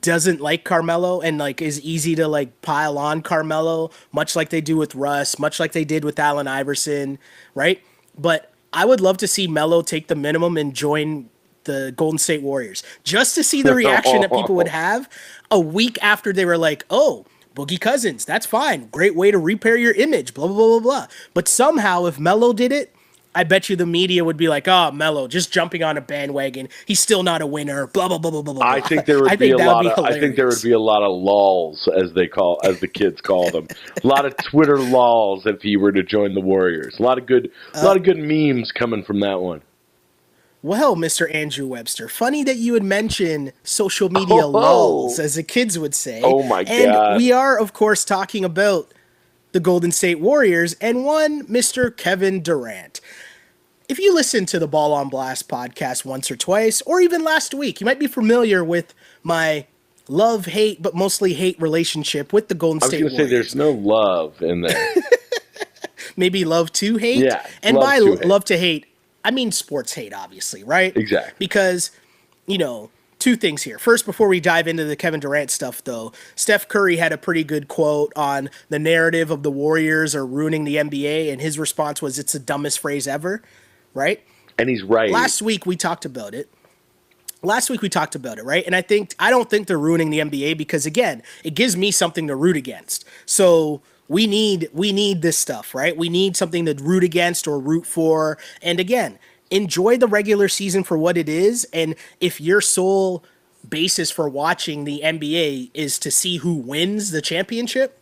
Speaker 2: doesn't like Carmelo and is easy to pile on Carmelo, much like they do with Russ, much like they did with Allen Iverson, right? But I would love to see Melo take the minimum and join the Golden State Warriors, just to see the reaction that people would have a week after they were like, oh, Boogie Cousins, that's fine. Great way to repair your image, blah, blah, blah, blah, blah. But somehow, if Melo did it, I bet you the media would be like, oh, Melo, just jumping on a bandwagon. He's still not a winner, blah, blah, blah, blah, blah, blah.
Speaker 3: I think there would be a lot of lulls, as the kids call them. A lot of Twitter lulls if he were to join the Warriors. A lot of good memes coming from that one.
Speaker 2: Well, Mr. Andrew Webster, funny that you would mention social media lulls, as the kids would say.
Speaker 3: Oh, my God.
Speaker 2: And we are, of course, talking about the Golden State Warriors and one Mr. KevinDurant. If you listen to the Ball on Blast podcast once or twice, or even last week, you might be familiar with my love-hate, but mostly hate relationship with the Golden State Warriors.
Speaker 3: I was going to say there's no love in there.
Speaker 2: Maybe love to hate?
Speaker 3: Yeah.
Speaker 2: And by love to hate, I mean sports hate, obviously, right?
Speaker 3: Exactly.
Speaker 2: Because, two things here. First, before we dive into the KevinDurant stuff, though, Steph Curry had a pretty good quote on the narrative of the Warriors are ruining the NBA, and his response was, it's the dumbest phrase ever, right?
Speaker 3: And he's right.
Speaker 2: Last week, we talked about it, right? And I don't think they're ruining the NBA because, again, it gives me something to root against. So we need this stuff, right? We need something to root against or root for. And again, enjoy the regular season for what it is. And if your sole basis for watching the NBA is to see who wins the championship,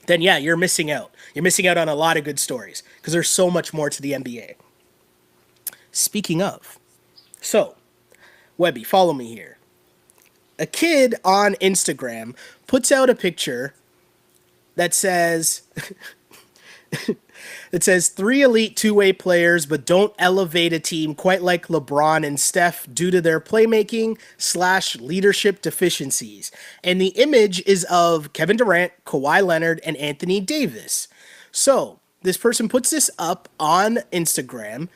Speaker 2: then yeah, you're missing out. You're missing out on a lot of good stories because there's so much more to the NBA. Speaking of, so Webby, follow me here. A kid on Instagram puts out a picture that says three elite two-way players, but don't elevate a team quite like LeBron and Steph due to their playmaking / leadership deficiencies. And the image is of KevinDurant, Kawhi Leonard, and Anthony Davis. So this person puts this up on Instagram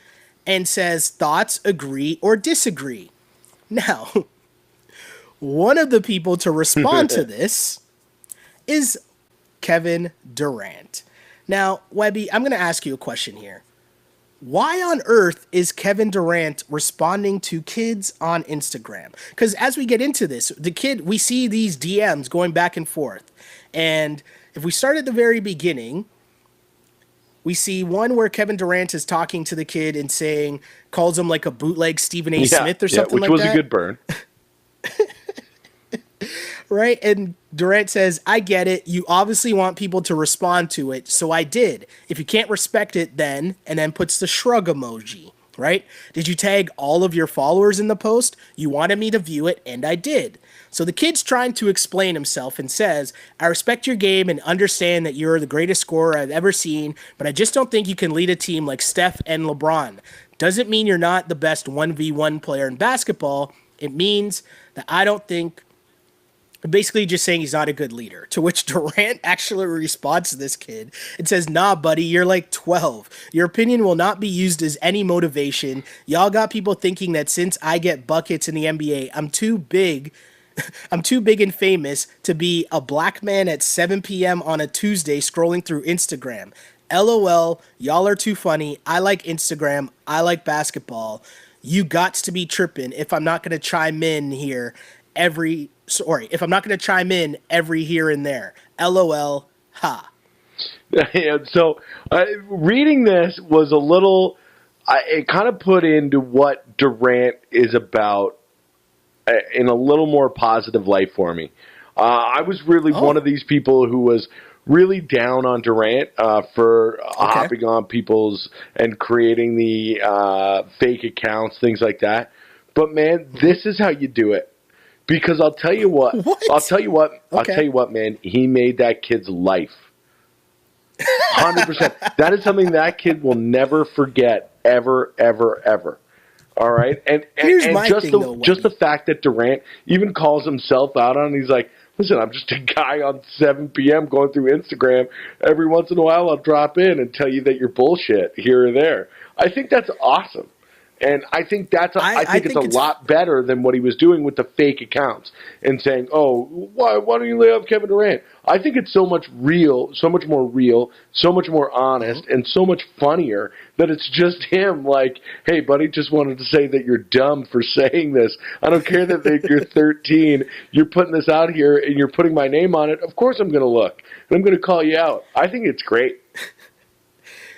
Speaker 2: and says, thoughts, agree, or disagree. Now, one of the people to respond to this is Kevin Durant. Now, Webby, I'm going to ask you a question here. Why on earth is Kevin Durant responding to kids on Instagram? Because as we get into this, we see these DMs going back and forth. And if we start at the very beginning, we see one where Kevin Durant is talking to the kid and calls him like a bootleg Stephen A. Smith or something like that.
Speaker 3: Which was a good burn.
Speaker 2: Right? And Durant says, I get it. You obviously want people to respond to it, so I did. If you can't respect it, then, and then puts the shrug emoji, right? Did you tag all of your followers in the post? You wanted me to view it, and I did. So the kid's trying to explain himself and says, I respect your game and understand that you're the greatest scorer I've ever seen, but I just don't think you can lead a team like Steph and LeBron. Doesn't mean you're not the best 1v1 player in basketball. It means that I don't think... Basically just saying he's not a good leader, to which Durant actually responds to this kid and says, nah, buddy, you're like 12. Your opinion will not be used as any motivation. Y'all got people thinking that since I get buckets in the NBA, I'm too big and famous to be a black man at 7 p.m. on a Tuesday scrolling through Instagram. LOL, y'all are too funny. I like Instagram. I like basketball. You gots to be tripping if I'm not going to chime in every here and there. LOL, ha.
Speaker 3: Yeah, so reading this was a little, it kind of put into what Durant is about in a little more positive light for me. I was really one of these people who was really down on Durant for hopping on people's and creating the fake accounts, things like that. But man, this is how you do it. Because I'll tell you what. I'll tell you what, man. He made that kid's life. 100%. That is something that kid will never forget, ever, ever, ever. All right? And just the fact that Durant even calls himself out on it, he's like, listen, I'm just a guy on 7 p.m. going through Instagram. Every once in a while I'll drop in and tell you that you're bullshit here or there. I think that's awesome. And I think I think it's a lot better than what he was doing with the fake accounts and saying, "Oh, why don't you lay off Kevin Durant?" I think it's so much more real, so much more honest, and so much funnier that it's just him. Like, "Hey, buddy, just wanted to say that you're dumb for saying this. I don't care that you're 13. You're putting this out here and you're putting my name on it. Of course, I'm going to look and I'm going to call you out." I think it's great.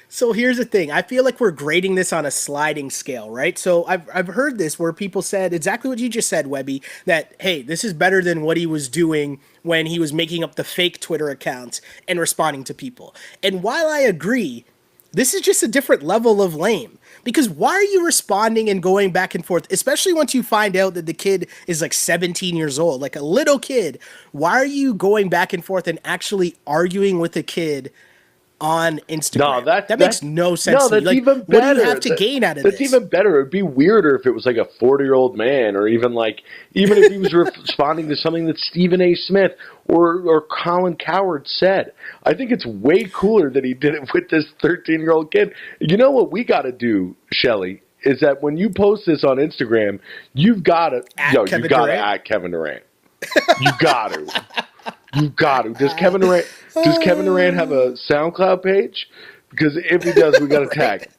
Speaker 2: So here's the thing. I feel like we're grading this on a sliding scale, right? So I've heard this where people said exactly what you just said, Webby, that, hey, this is better than what he was doing when he was making up the fake Twitter accounts and responding to people. And while I agree, this is just a different level of lame. Because why are you responding and going back and forth, especially once you find out that the kid is like 17 years old, like a little kid? Why are you going back and forth and actually arguing with a kid on Instagram?
Speaker 3: No,
Speaker 2: that makes no sense.
Speaker 3: No, that's even better.
Speaker 2: What do you have to gain out of this?
Speaker 3: That's even better. It'd be weirder if it was like a 40-year-old man, or even if he was responding to something that Stephen A. Smith or Colin Cowherd said. I think it's way cooler that he did it with this 13-year-old kid. You know what we got to do, Shelly, is that when you post this on Instagram, you've got to at Kevin Durant. You got to. You got to. Does Kevin Durant have a SoundCloud page? Because if he does, we got to tag him.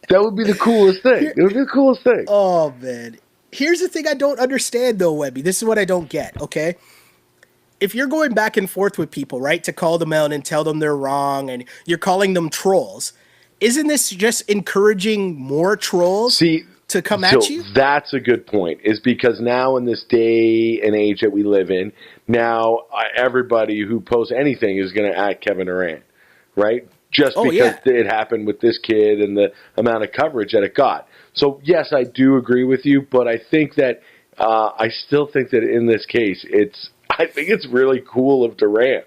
Speaker 3: That would be the coolest thing. It would be the coolest thing.
Speaker 2: Oh, man. Here's the thing I don't understand, though, Webby. This is what I don't get, okay? If you're going back and forth with people, right, to call them out and tell them they're wrong, and you're calling them trolls, isn't this just encouraging more trolls to come at you?
Speaker 3: That's a good point, is because now in this day and age that we live in, now everybody who posts anything is going to at Kevin Durant, right? Just because it happened with this kid and the amount of coverage that it got. So, yes, I do agree with you, but I think that I still think that in this case, I think it's really cool of Durant.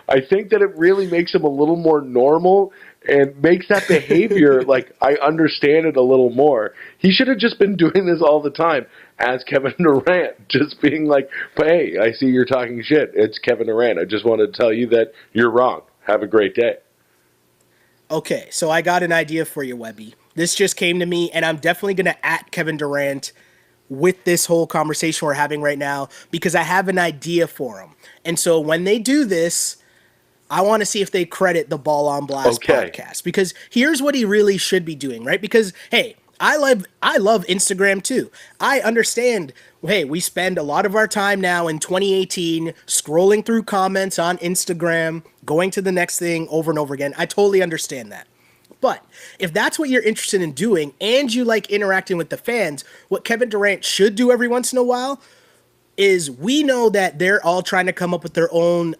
Speaker 3: I think that it really makes him a little more normal and makes that behavior, like, I understand it a little more. He should have just been doing this all the time as Kevin Durant, just being like, hey, I see you're talking shit. It's Kevin Durant. I just wanted to tell you that you're wrong. Have a great day.
Speaker 2: Okay, so I got an idea for you, Webby. This just came to me, and I'm definitely going to at Kevin Durant with this whole conversation we're having right now because I have an idea for him. And so when they do this, I want to see if they credit the Ball on Blast podcast, because here's what he really should be doing, right? Because, hey, I love Instagram too. I understand, hey, we spend a lot of our time now in 2018 scrolling through comments on Instagram, going to the next thing over and over again. I totally understand that. But if that's what you're interested in doing and you like interacting with the fans, what Kevin Durant should do every once in a while is, we know that they're all trying to come up with their own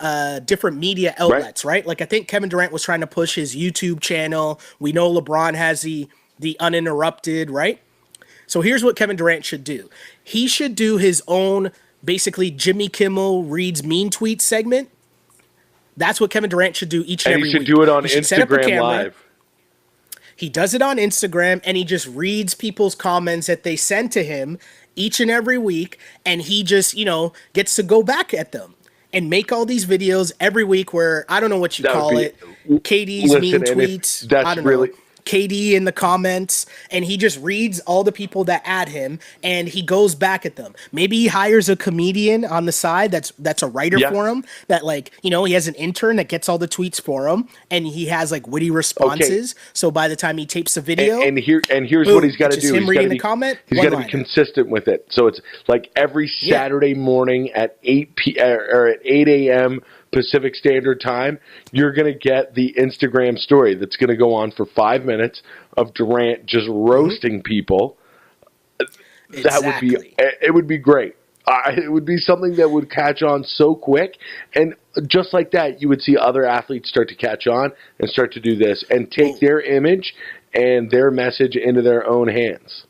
Speaker 2: different media outlets, right? Like, I think Kevin Durant was trying to push his YouTube channel. We know LeBron has the Uninterrupted, right? So here's what Kevin Durant should do. He should do his own, basically, Jimmy Kimmel reads mean tweets segment. That's what Kevin Durant should do each and every week.
Speaker 3: And he should do it on Instagram Live.
Speaker 2: He does it on Instagram, and he just reads people's comments that they send to him each and every week, and he just, gets to go back at them and make all these videos every week where, I don't know what you call it, KD's mean tweets. I don't know. KD in the comments, and he just reads all the people that add him and he goes back at them. Maybe he hires a comedian on the side that's a writer for him, that, like, he has an intern that gets all the tweets for him, and he has like witty responses. So by the time he tapes the video,
Speaker 3: here's
Speaker 2: boom,
Speaker 3: what he's got to do.
Speaker 2: Him reading the comment.
Speaker 3: He's got to be consistent with it. So it's like every Saturday morning at 8 a.m. Pacific Standard Time, you're going to get the Instagram story that's going to go on for 5 minutes of Durant just roasting people.
Speaker 2: Exactly.
Speaker 3: It would be great. It would be something that would catch on so quick. And just like that, you would see other athletes start to catch on and start to do this and take their image and their message into their own hands.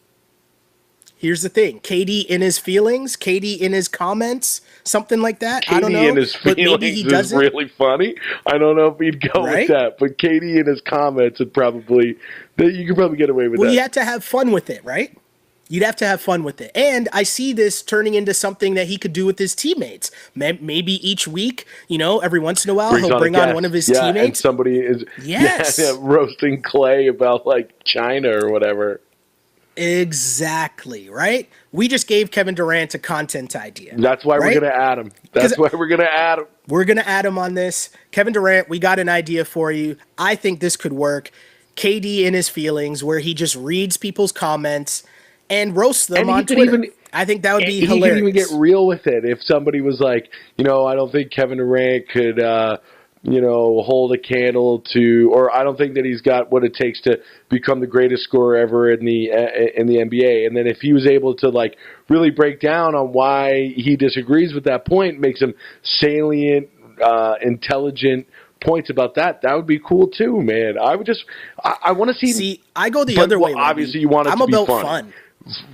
Speaker 2: Here's the thing. KD in his feelings, KD in his comments, something like that.
Speaker 3: KD
Speaker 2: I don't know.
Speaker 3: In his feelings, but maybe he does is really funny. I don't know if he'd go with that, but KD in his comments would probably, you could probably get away with that.
Speaker 2: Well, you have to have fun with it, right? You'd have to have fun with it. And I see this turning into something that he could do with his teammates. Maybe each week, every once in a while, he'll bring on one of his teammates. And
Speaker 3: somebody is roasting Clay about like China or whatever.
Speaker 2: Exactly, right? We just gave Kevin Durant a content idea.
Speaker 3: That's why we're going to add him. We're going to add him
Speaker 2: on this. Kevin Durant, we got an idea for you. I think this could work. KD in his feelings, where he just reads people's comments and roasts them on Twitter. I think that would be hilarious.
Speaker 3: He could even get real with it. If somebody was like, I don't think Kevin Durant could hold a candle to, or I don't think that he's got what it takes to become the greatest scorer ever in the NBA. And then if he was able to like really break down on why he disagrees with that point, makes him salient, intelligent points about that would be cool too, man. I would I want to see.
Speaker 2: See, I go the other way.
Speaker 3: Obviously, you want it to be
Speaker 2: about
Speaker 3: fun.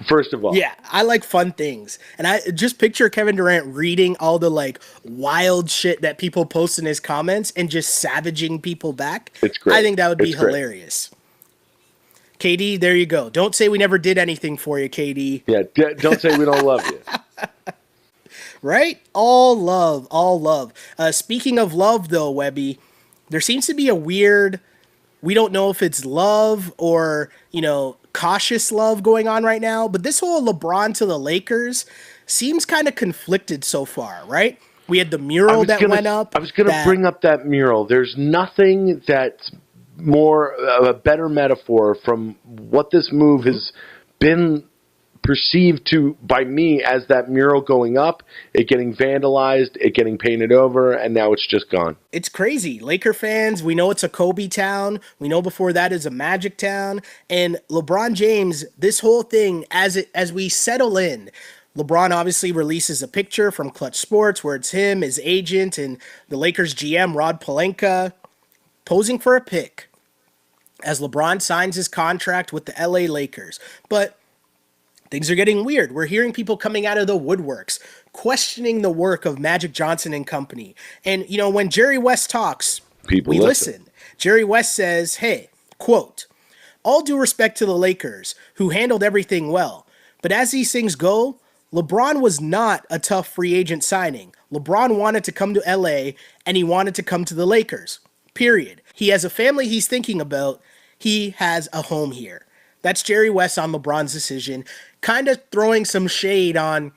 Speaker 3: First of all.
Speaker 2: Yeah, I like fun things. And I just picture Kevin Durant reading all the like wild shit that people post in his comments and just savaging people back.
Speaker 3: It's great.
Speaker 2: I think that would be hilarious. KD, there you go. Don't say we never did anything for you, KD.
Speaker 3: Yeah, don't say we don't love you.
Speaker 2: Right? All love, all love. Speaking of love, though, Webby, there seems to be a weird, we don't know if it's love or, cautious love going on right now, but this whole LeBron to the Lakers seems kind of conflicted so far, right? We had the mural that went up.
Speaker 3: I was going to bring up that mural. There's nothing that's more a better metaphor from what this move has been perceived to by me as that mural going up, it getting vandalized, it getting painted over, and now it's just gone.
Speaker 2: It's crazy. Laker fans, we know it's a Kobe town. We know before that is a Magic town. And LeBron James, this whole thing, as we settle in, LeBron obviously releases a picture from Clutch Sports where it's him, his agent, and the Lakers GM, Rod Pelinka, posing for a pic as LeBron signs his contract with the LA Lakers. But things are getting weird. We're hearing people coming out of the woodworks, questioning the work of Magic Johnson and company. And, when Jerry West talks, we listen. Jerry West says, hey, quote, all due respect to the Lakers, who handled everything well. But as these things go, LeBron was not a tough free agent signing. LeBron wanted to come to LA, and he wanted to come to the Lakers, period. He has a family he's thinking about. He has a home here. That's Jerry West on LeBron's decision, kind of throwing some shade on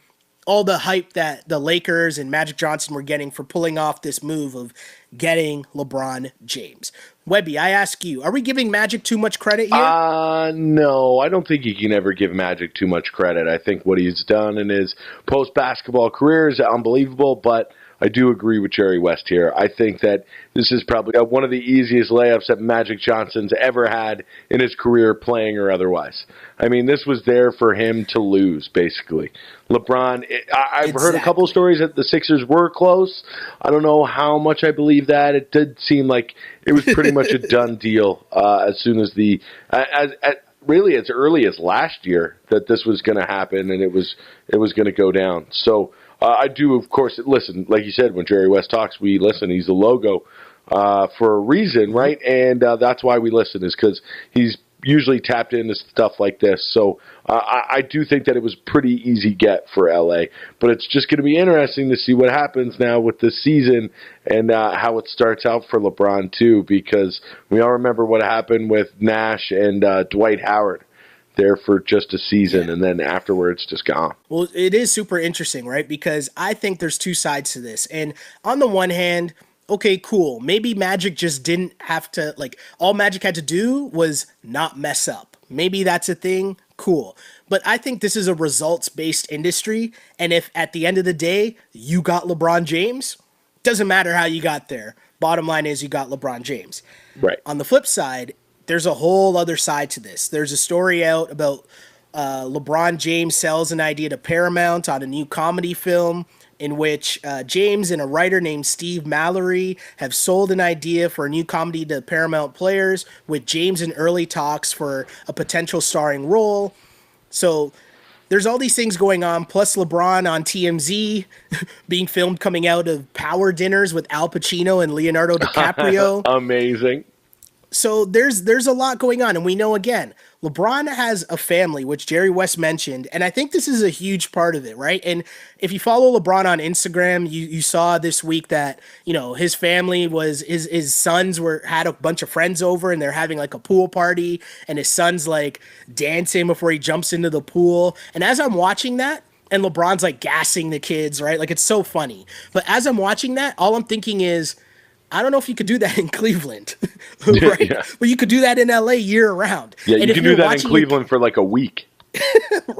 Speaker 2: all the hype that the Lakers and Magic Johnson were getting for pulling off this move of getting LeBron James. Webby, I ask you, are we giving Magic too much credit here?
Speaker 3: No, I don't think you can ever give Magic too much credit. I think what he's done in his post-basketball career is unbelievable, but I do agree with Jerry West here. I think that this is probably one of the easiest layups that Magic Johnson's ever had in his career, playing or otherwise. I mean, this was there for him to lose, basically. LeBron, I've heard a couple of stories that the Sixers were close. I don't know how much I believe that. It did seem like it was pretty much a done deal as soon as really as early as last year that this was going to happen and it was going to go down. So I do, of course, listen. Like you said, when Jerry West talks, we listen. He's the logo for a reason, right? And that's why we listen, is because he's usually tapped into stuff like this. So I do think that it was pretty easy get for LA. But it's just going to be interesting to see what happens now with this season and how it starts out for LeBron, too, because we all remember what happened with Nash and Dwight Howard. There for just a season, and then afterwards just gone.
Speaker 2: Well, it is super interesting, right? Because I think there's two sides to this. And on the one hand, okay, cool. Maybe Magic just didn't have to, like, all Magic had to do was not mess up. Maybe that's a thing. Cool. But I think this is a results-based industry. And if at the end of the day, you got LeBron James, doesn't matter how you got there. Bottom line is you got LeBron James.
Speaker 3: Right.
Speaker 2: On the flip side, there's a whole other side to this. There's a story out about LeBron James sells an idea to Paramount on a new comedy film in which James and a writer named Steve Mallory have sold an idea for a new comedy to Paramount players, with James in early talks for a potential starring role. So there's all these things going on, plus LeBron on TMZ being filmed coming out of power dinners with Al Pacino and Leonardo DiCaprio.
Speaker 3: Amazing.
Speaker 2: So there's a lot going on, and we know, again, LeBron has a family, which Jerry West mentioned, and I think this is a huge part of it, right? And if you follow LeBron on Instagram, you saw this week that, you know, his family was, his sons had a bunch of friends over, and they're having like a pool party, and his son's like dancing before he jumps into the pool. And as I'm watching that, and LeBron's like gassing the kids, right? Like, it's so funny. But as I'm watching that, all I'm thinking is, I don't know if you could do that in Cleveland, right? Yeah. But you could do that in LA year round.
Speaker 3: Yeah, and you can do that in Cleveland for like a week.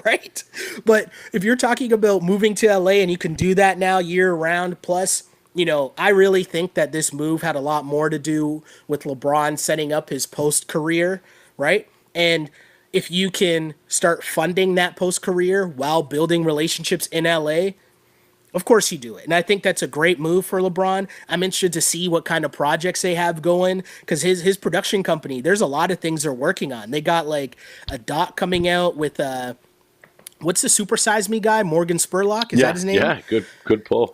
Speaker 2: Right? But if you're talking about moving to LA and you can do that now year round, plus, you know, I really think that this move had a lot more to do with LeBron setting up his post-career, right? And if you can start funding that post-career while building relationships in LA, of course you do it. And I think that's a great move for LeBron. I'm interested to see what kind of projects they have going, because his production company, there's a lot of things they're working on. They got like a doc coming out with what's the Super Size Me guy? Morgan Spurlock? Is that his name?
Speaker 3: Yeah, good pull.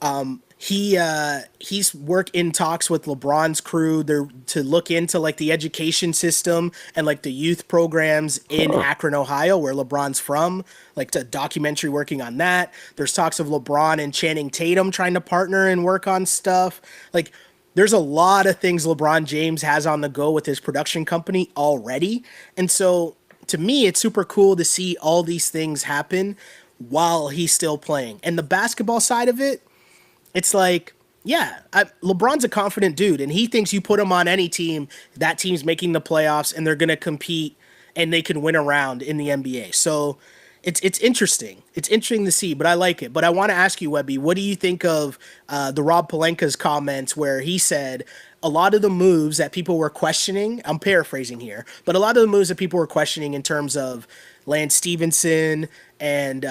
Speaker 2: He's in talks with LeBron's crew to look into like the education system and like the youth programs in Akron, Ohio, where LeBron's from, like a documentary working on that. There's talks of LeBron and Channing Tatum trying to partner and work on stuff. Like, there's a lot of things LeBron James has on the go with his production company already. And so to me, it's super cool to see all these things happen while he's still playing. And the basketball side of it, it's like, yeah, LeBron's a confident dude, and he thinks you put him on any team, that team's making the playoffs, and they're going to compete, and they can win a round in the NBA. So it's interesting. It's interesting to see, but I like it. But I want to ask you, Webby, what do you think of the Rob Pelinka's comments where he said a lot of the moves that people were questioning, I'm paraphrasing here, but a lot of the moves that people were questioning in terms of Lance Stevenson and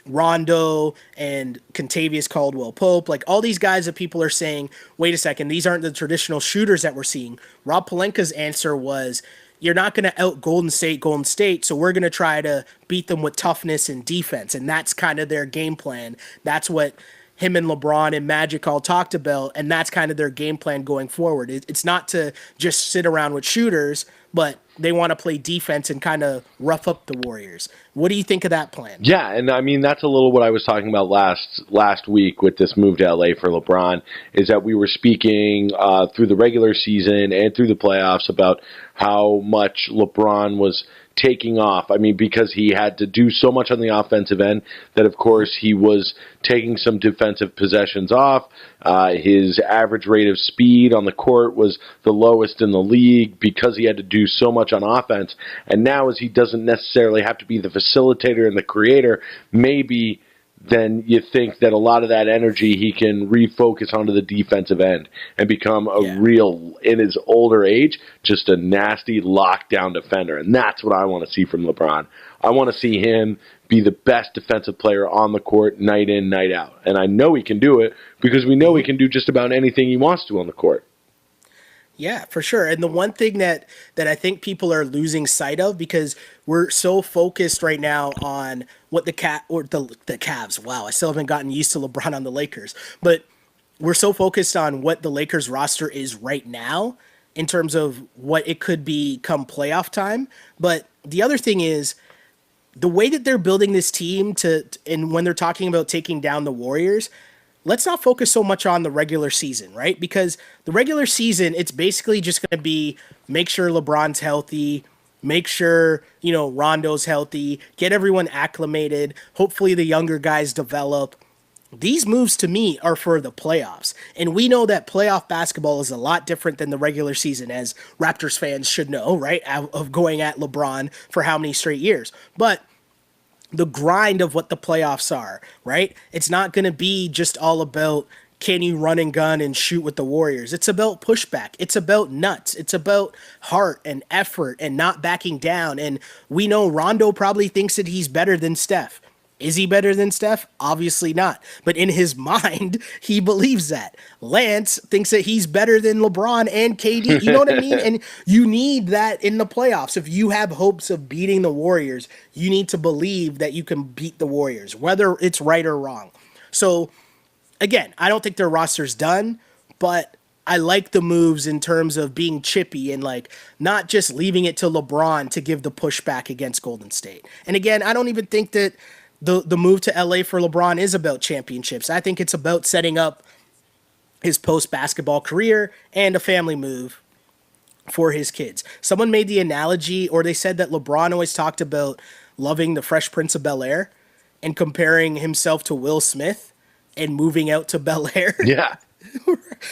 Speaker 2: Rondo and Kentavious Caldwell-Pope, like all these guys that people are saying, wait a second, these aren't the traditional shooters that we're seeing. Rob Pelinka's answer was, you're not going to out Golden State, so we're going to try to beat them with toughness and defense, and that's kind of their game plan. That's what him and LeBron and Magic all talked about, and that's kind of their game plan going forward. It's not to just sit around with shooters, but they want to play defense and kind of rough up the Warriors. What do you think of that plan?
Speaker 3: Yeah, and I mean, that's a little what I was talking about last week with this move to LA for LeBron, is that we were speaking through the regular season and through the playoffs about how much LeBron was taking off. I mean, because he had to do so much on the offensive end that, of course, he was taking some defensive possessions off. His average rate of speed on the court was the lowest in the league because he had to do so much on offense. And now, as he doesn't necessarily have to be the facilitator and the creator, maybe then you think that a lot of that energy he can refocus onto the defensive end and become a real, in his older age, just a nasty lockdown defender. And that's what I want to see from LeBron. I want to see him be the best defensive player on the court night in, night out. And I know he can do it because we know he can do just about anything he wants to on the court.
Speaker 2: Yeah, for sure. And the one thing that I think people are losing sight of, because we're so focused right now on what the Cavs. Wow, I still haven't gotten used to LeBron on the Lakers. But we're so focused on what the Lakers roster is right now in terms of what it could be come playoff time. But the other thing is the way that they're building this team and when they're talking about taking down the Warriors, let's not focus so much on the regular season, right? Because the regular season, it's basically just going to be make sure LeBron's healthy, make sure, Rondo's healthy, get everyone acclimated. Hopefully the younger guys develop. These moves to me are for the playoffs. And we know that playoff basketball is a lot different than the regular season, as Raptors fans should know, right? Of going at LeBron for how many straight years. But the grind of what the playoffs are, right? It's not going to be just all about can you run and gun and shoot with the Warriors. It's about pushback. It's about nuts. It's about heart and effort and not backing down. And we know Rondo probably thinks that he's better than Steph. Is he better than Steph? Obviously not. But in his mind, he believes that. Lance thinks that he's better than LeBron and KD. You know what I mean? And you need that in the playoffs. If you have hopes of beating the Warriors, you need to believe that you can beat the Warriors, whether it's right or wrong. So, again, I don't think their roster's done, but I like the moves in terms of being chippy and not just leaving it to LeBron to give the pushback against Golden State. And again, I don't even think that the move to LA for LeBron is about championships. I think it's about setting up his post-basketball career and a family move for his kids. Someone made the analogy, or they said that LeBron always talked about loving the Fresh Prince of Bel-Air and comparing himself to Will Smith and moving out to Bel-Air.
Speaker 3: Yeah.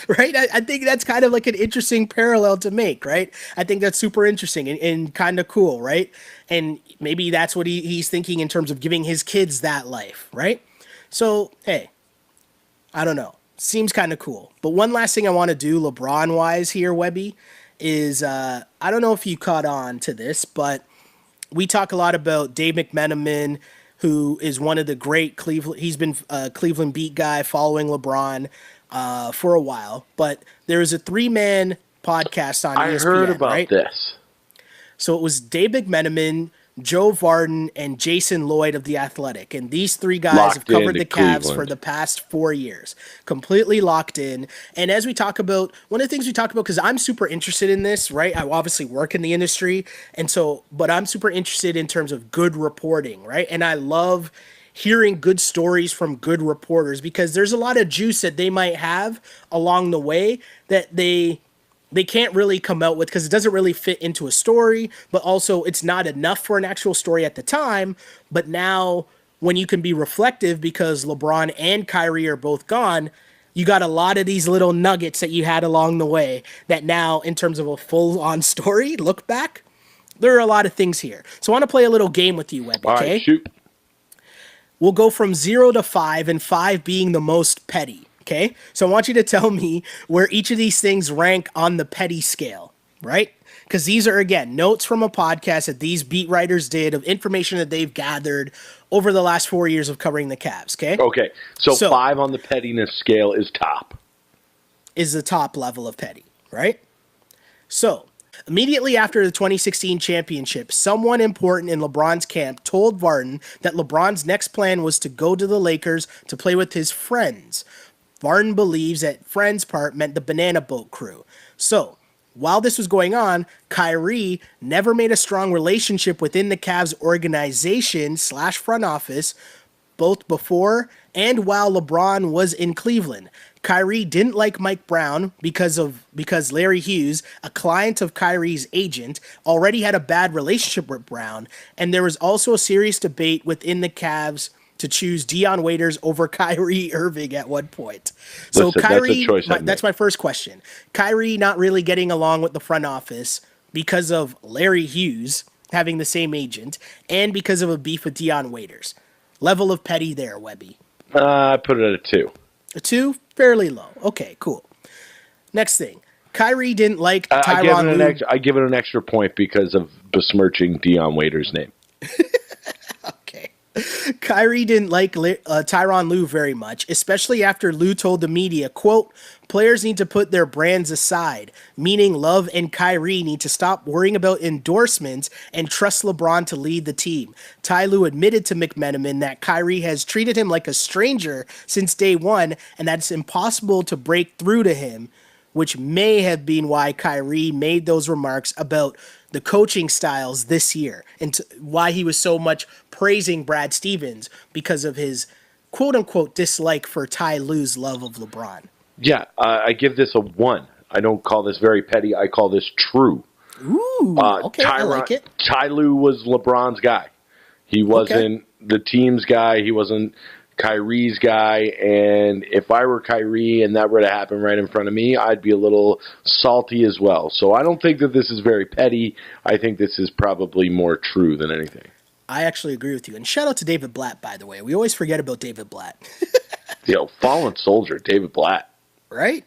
Speaker 2: Right? I think that's kind of like an interesting parallel to make, right? I think that's super interesting and kind of cool, right? And maybe that's what he's thinking in terms of giving his kids that life, right? So, hey, I don't know. Seems kind of cool. But one last thing I want to do LeBron-wise here, Webby, is I don't know if you caught on to this, but we talk a lot about Dave McMenamin, who is one of the great Cleveland. He's been a Cleveland beat guy following LeBron for a while, but there was a 3-man podcast on ESPN. I
Speaker 3: heard about this.
Speaker 2: So it was Dave McMenamin, Joe Vardon, and Jason Lloyd of The Athletic. And these 3 guys have covered the Cavs for the past 4 years. Completely locked in. And as we talk about, one of the things we talk about, because I'm super interested in this, right? I obviously work in the industry. But I'm super interested in terms of good reporting, right? And I love hearing good stories from good reporters, because there's a lot of juice that they might have along the way that they can't really come out with because it doesn't really fit into a story, but also it's not enough for an actual story at the time. But now when you can be reflective because LeBron and Kyrie are both gone, you got a lot of these little nuggets that you had along the way that now, in terms of a full-on story, look back, there are a lot of things here. So I want to play a little game with you, Webby, okay?
Speaker 3: All right, shoot.
Speaker 2: We'll go from 0 to 5, and 5 being the most petty, okay? So I want you to tell me where each of these things rank on the petty scale, right? Because these are, again, notes from a podcast that these beat writers did of information that they've gathered over the last 4 years of covering the Cavs, okay?
Speaker 3: Okay, so 5 on the pettiness scale is top.
Speaker 2: Is the top level of petty, right? So, immediately after the 2016 championship, someone important in LeBron's camp told Vardon that LeBron's next plan was to go to the Lakers to play with his friends. Vardon believes that friends part meant the Banana Boat crew. So, while this was going on, Kyrie never made a strong relationship within the Cavs organization / front office, both before and while LeBron was in Cleveland. Kyrie didn't like Mike Brown because Larry Hughes, a client of Kyrie's agent, already had a bad relationship with Brown, and there was also a serious debate within the Cavs to choose Dion Waiters over Kyrie Irving at one point. So
Speaker 3: Listen,
Speaker 2: Kyrie,
Speaker 3: that's a choice
Speaker 2: that's my first question. Kyrie not really getting along with the front office because of Larry Hughes having the same agent and because of a beef with Dion Waiters. Level of petty there, Webby.
Speaker 3: I put it at a 2.
Speaker 2: A 2? Fairly low. Okay, cool. Next thing. Kyrie didn't like Tyronn Lue.
Speaker 3: I give it an extra point because of besmirching Dion Waiters' name.
Speaker 2: Okay. Kyrie didn't like Tyronn Lue very much, especially after Lue told the media, quote, players need to put their brands aside, meaning Love and Kyrie need to stop worrying about endorsements and trust LeBron to lead the team. Ty Lue admitted to McMenamin that Kyrie has treated him like a stranger since day one and that it's impossible to break through to him, which may have been why Kyrie made those remarks about the coaching styles this year and why he was so much praising Brad Stevens because of his quote-unquote dislike for Ty Lue's love of LeBron.
Speaker 3: Yeah, I give this a 1. I don't call this very petty. I call this true.
Speaker 2: Ooh, okay, I like it.
Speaker 3: Ty Lue was LeBron's guy. He wasn't the team's guy. He wasn't Kyrie's guy. And if I were Kyrie and that were to happen right in front of me, I'd be a little salty as well. So I don't think that this is very petty. I think this is probably more true than anything.
Speaker 2: I actually agree with you. And shout out to David Blatt, by the way. We always forget about David Blatt.
Speaker 3: Yo, fallen soldier, David Blatt.
Speaker 2: Right?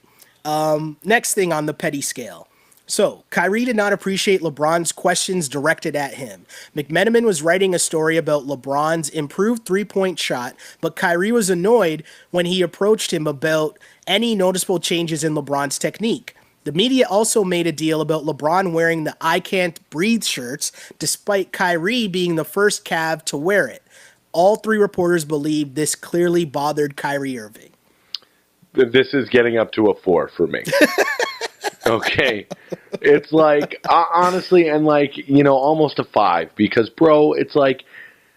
Speaker 2: Next thing on the petty scale. So, Kyrie did not appreciate LeBron's questions directed at him. McMenamin was writing a story about LeBron's improved three-point shot, but Kyrie was annoyed when he approached him about any noticeable changes in LeBron's technique. The media also made a deal about LeBron wearing the I Can't Breathe shirts, despite Kyrie being the first Cav to wear it. All 3 reporters believed this clearly bothered Kyrie Irving.
Speaker 3: This is getting up to a 4 for me. Okay. It's like, honestly, and like, you know, almost a 5 because, bro, it's like,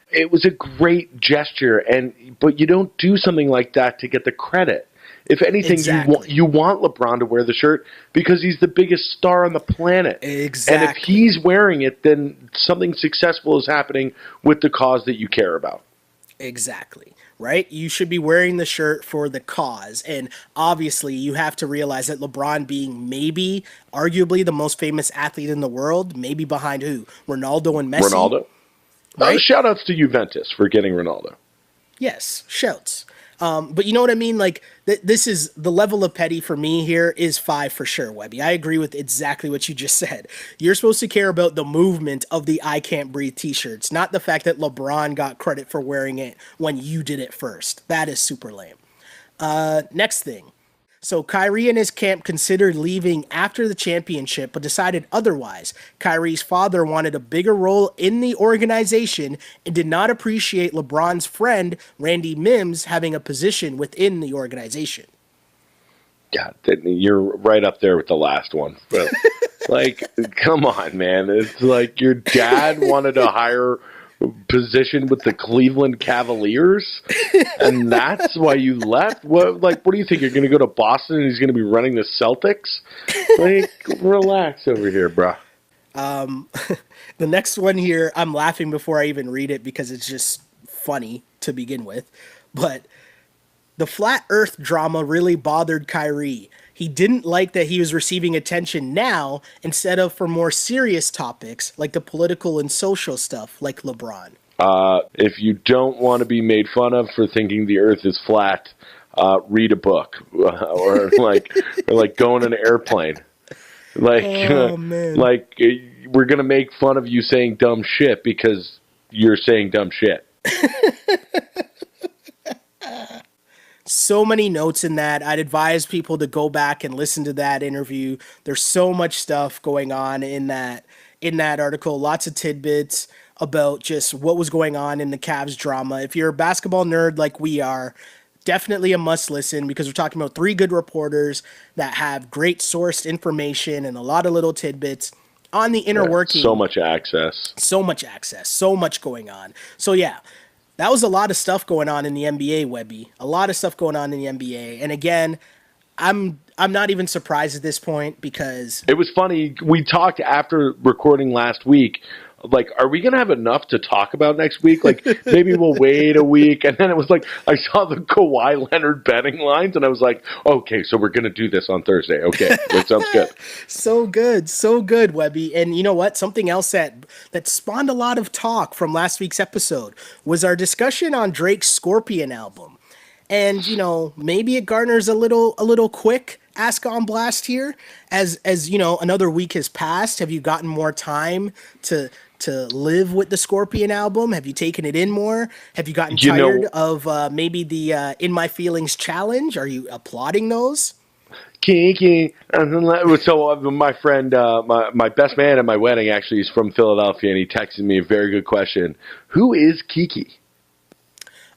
Speaker 3: it was a great gesture, but you don't do something like that to get the credit. If anything,
Speaker 2: exactly.
Speaker 3: you want LeBron to wear the shirt because he's the biggest star on the planet.
Speaker 2: Exactly.
Speaker 3: And if he's wearing it, then something successful is happening with the cause that you care about.
Speaker 2: Exactly. Right? You should be wearing the shirt for the cause. And obviously, you have to realize that LeBron being maybe, arguably, the most famous athlete in the world, maybe behind who? Ronaldo and Messi?
Speaker 3: Ronaldo.
Speaker 2: Right?
Speaker 3: Shout-outs to Juventus for getting Ronaldo.
Speaker 2: Yes, shouts. But you know what I mean? Like, this is the level of petty for me here is 5 for sure, Webby. I agree with exactly what you just said. You're supposed to care about the movement of the I Can't Breathe t-shirts, not the fact that LeBron got credit for wearing it when you did it first. That is super lame. Next thing. So Kyrie and his camp considered leaving after the championship, but decided otherwise. Kyrie's father wanted a bigger role in the organization and did not appreciate LeBron's friend, Randy Mims, having a position within the organization.
Speaker 3: God, you're right up there with the last one. But, like, come on, man. It's like your dad wanted a higher position with the Cleveland Cavaliers, and that's why you left? What do you think? You're going to go to Boston and he's going to be running the Celtics? Like, relax over here, bro.
Speaker 2: The next one here, I'm laughing before I even read it because it's just funny to begin with. But the flat earth drama really bothered Kyrie. He didn't like that he was receiving attention now instead of for more serious topics like the political and social stuff like LeBron.
Speaker 3: If you don't want to be made fun of for thinking the earth is flat, read a book or go on an airplane. Like, like we're going to make fun of you saying dumb shit because you're saying dumb shit.
Speaker 2: So many notes in that. I'd advise people to go back and listen to that interview. There's so much stuff going on in that article. Lots of tidbits about just what was going on in the Cavs drama. If you're a basketball nerd like we are, definitely a must listen because we're talking about 3 good reporters that have great sourced information and a lot of little tidbits on the inner working.
Speaker 3: So much access.
Speaker 2: So much access. So much going on. So yeah. that was a lot of stuff going on in the NBA, Webby. A lot of stuff going on in the NBA. And again, I'm not even surprised at this point because
Speaker 3: it was funny. We talked after recording last week. Like, are we going to have enough to talk about next week? Like, maybe we'll wait a week. And then it was like, I saw the Kawhi Leonard betting lines, and I was like, okay, so we're going to do this on Thursday. Okay, that sounds good.
Speaker 2: So good, Webby. And you know what? Something else that spawned a lot of talk from last week's episode was our discussion on Drake's Scorpion album. And, you know, maybe it garners a little quick ask on blast here. As you know, another week has passed. Have you gotten more time to live with the Scorpion album? Have you taken it in more? Have you gotten tired of maybe the In My Feelings challenge? Are you applauding those?
Speaker 3: KIkI. So my friend, my best man at my wedding actually is from Philadelphia, and he texted me a very good question. Who is KIkI?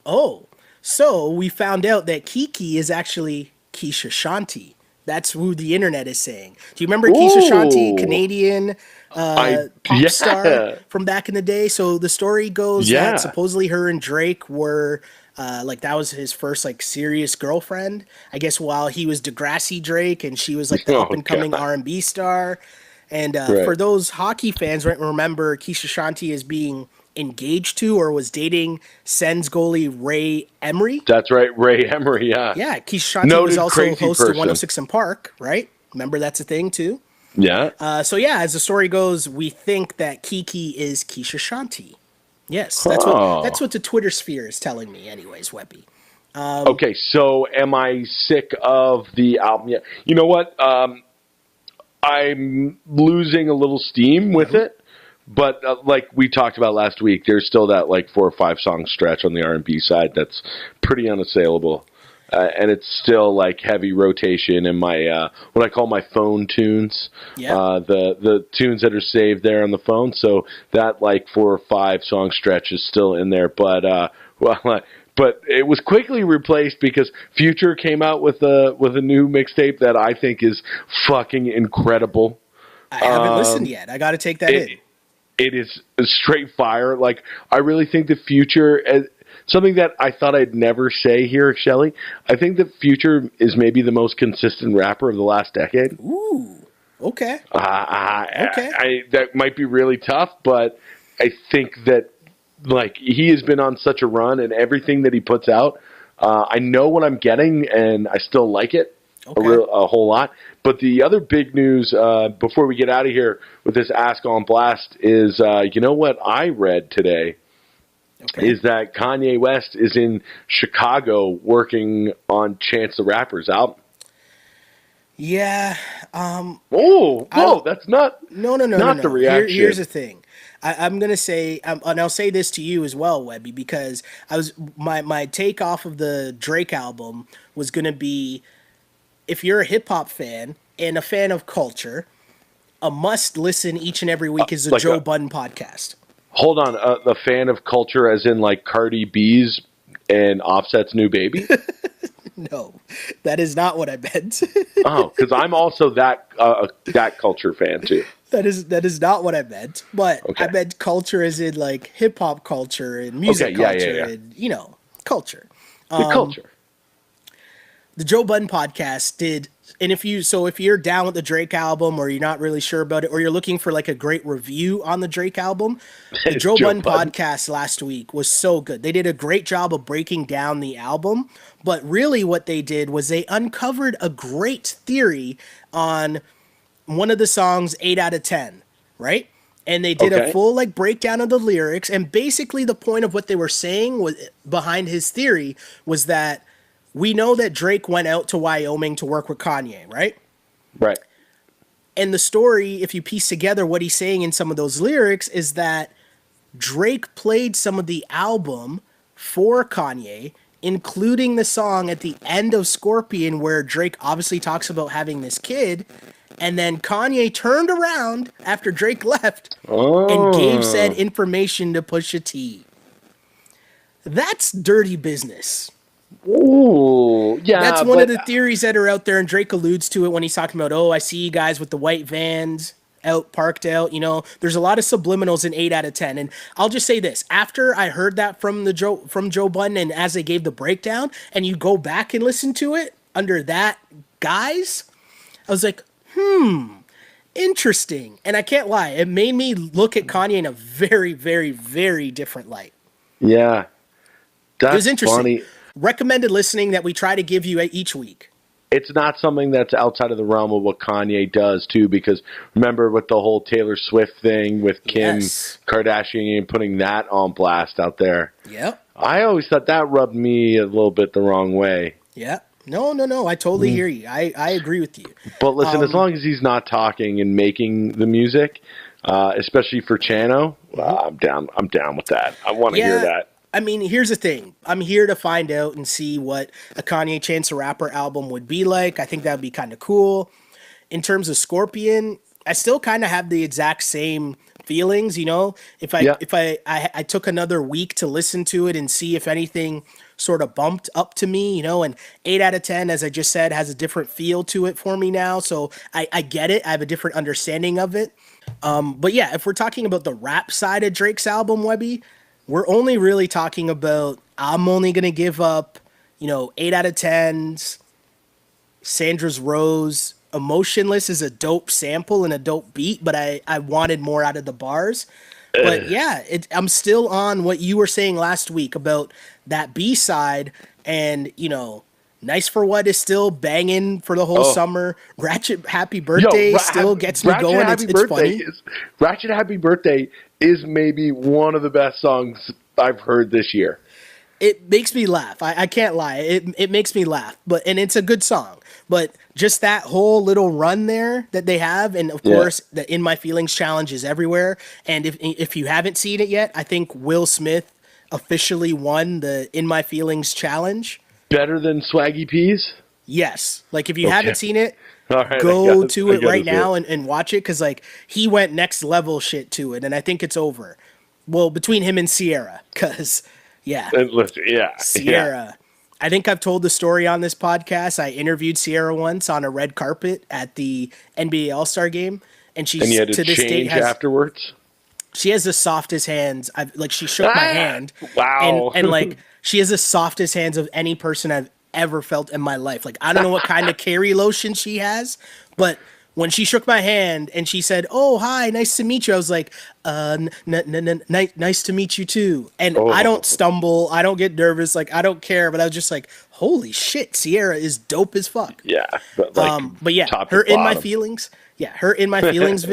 Speaker 2: Oh, so we found out that KIkI is actually Keisha Shanti. That's who the internet is saying. Do you remember Keisha Shanti, Canadian pop star from back in the day? So the story goes that supposedly her and Drake were like that was his first like serious girlfriend. I guess while he was Degrassi Drake and she was like the up and coming R&B star. And for those hockey fans, right, remember Keisha Shanti as being engaged to or was dating Sens goalie Ray Emery.
Speaker 3: That's right, Ray Emery, yeah.
Speaker 2: Yeah, Keisha Shanti was also host to 106 in Park, right? Remember that's a thing too?
Speaker 3: Yeah.
Speaker 2: So yeah, as the story goes, we think that KIkI is Keisha Shanti. Yes, that's what the Twitter sphere is telling me anyways, Webby.
Speaker 3: Okay, so am I sick of the album yet? You know what? I'm losing a little steam with it. But like we talked about last week, there's still that like 4 or 5 song stretch on the R&B side that's pretty unassailable, and it's still like heavy rotation in my what I call my phone tunes, the tunes that are saved there on the phone. So that like 4 or 5 song stretch is still in there, but but it was quickly replaced because Future came out with a new mixtape that I think is fucking incredible.
Speaker 2: I haven't listened yet. I got to take that in.
Speaker 3: It is a straight fire. Like, I really think the Future, something that I thought I'd never say here, Shelley, I think the Future is maybe the most consistent rapper of the last decade.
Speaker 2: Ooh, okay.
Speaker 3: Okay. That might be really tough, but I think that, like, he has been on such a run, and everything that he puts out, I know what I'm getting, and I still like it. A whole lot. But the other big news before we get out of here with this Ask on Blast is, you know what I read today is that Kanye West is in Chicago working on Chance the Rapper's album.
Speaker 2: Yeah.
Speaker 3: That's not the reaction.
Speaker 2: Here's the thing. I'm gonna say, and I'll say this to you as well, Webby, because my take off of the Drake album was gonna be, if you're a hip hop fan and a fan of culture, a must listen each and every week is the Joe Budden podcast.
Speaker 3: Hold on, the fan of culture as in like Cardi B's and Offset's new baby?
Speaker 2: No, that is not what I meant.
Speaker 3: Oh, because I'm also that culture fan too.
Speaker 2: That is not what I meant. But I meant culture as in like hip hop culture and music culture and culture.
Speaker 3: The culture.
Speaker 2: The Joe Budden podcast did, and if you're down with the Drake album or you're not really sure about it or you're looking for like a great review on the Drake album, the Joe Budden podcast last week was so good. They did a great job of breaking down the album, but really what they did was they uncovered a great theory on one of the songs, 8 out of 10, right? And they did a full like breakdown of the lyrics, and basically the point of what they were saying was behind his theory was that we know that Drake went out to Wyoming to work with Kanye, right?
Speaker 3: Right.
Speaker 2: And the story, if you piece together what he's saying in some of those lyrics, is that Drake played some of the album for Kanye, including the song at the end of Scorpion where Drake obviously talks about having this kid. And then Kanye turned around after Drake left and gave said information to Pusha T. That's dirty business.
Speaker 3: Ooh, yeah.
Speaker 2: That's one of the theories that are out there, and Drake alludes to it when he's talking about, I see you guys with the white vans out, parked out. You know, there's a lot of subliminals in 8 out of 10. And I'll just say this: after I heard that from Joe Budden, and as they gave the breakdown, and you go back and listen to it under that guise, I was like, interesting. And I can't lie, it made me look at Kanye in a very, very, very different light.
Speaker 3: Yeah, that's
Speaker 2: it was interesting.
Speaker 3: Funny.
Speaker 2: Recommended listening that we try to give you each week.
Speaker 3: It's not something that's outside of the realm of what Kanye does, too, because remember with the whole Taylor Swift thing with Kim Kardashian and putting that on blast out there.
Speaker 2: Yep.
Speaker 3: I always thought that rubbed me a little bit the wrong way.
Speaker 2: Yeah. No. I totally hear you. I agree with you.
Speaker 3: But listen, as long as he's not talking and making the music, especially for Chano, I'm down with that. I want to hear that.
Speaker 2: I mean, here's the thing. I'm here to find out and see what a Kanye Chance the Rapper album would be like. I think that would be kind of cool. In terms of Scorpion, I still kind of have the exact same feelings, you know? If I took another week to listen to it and see if anything sort of bumped up to me, you know, and 8 out of 10, as I just said, has a different feel to it for me now. So I get it. I have a different understanding of it. But yeah, if we're talking about the rap side of Drake's album, Webby, we're only really talking about, I'm only going to give up, 8 out of 10s. Sandra's Rose. Emotionless is a dope sample and a dope beat, but I wanted more out of the bars. But yeah, I'm still on what you were saying last week about that B-side, and, Nice for What is still banging for the whole summer. Ratchet Happy Birthday still gets me going. It's funny.
Speaker 3: Ratchet Happy Birthday is maybe one of the best songs I've heard this year.
Speaker 2: It makes me laugh. I can't lie. It makes me laugh. And it's a good song. But just that whole little run there that they have, and of course the In My Feelings challenge is everywhere. And if you haven't seen it yet, I think Will Smith officially won the In My Feelings challenge.
Speaker 3: Better than Swaggy Peas?
Speaker 2: Yes. Like, if you haven't seen it,
Speaker 3: right,
Speaker 2: go to it right now and watch it, because he went next level shit to it, and I think it's over. Well, between him and Sierra, because Sierra. I think I've told the story on this podcast. I interviewed Sierra once on a red carpet at the NBA All-Star game, and
Speaker 3: you had to change afterwards.
Speaker 2: She has the softest hands. She shook my hand.
Speaker 3: Wow.
Speaker 2: And she has the softest hands of any person I've ever felt in my life. I don't know what kind of Carrie lotion she has, but when she shook my hand and she said, "Oh, hi, nice to meet you," I was like, nice to meet you too. And I don't stumble. I don't get nervous. I don't care. But I was just like, holy shit, Sierra is dope as fuck.
Speaker 3: Yeah.
Speaker 2: But yeah, her In My Feelings. Yeah, her In My Feelings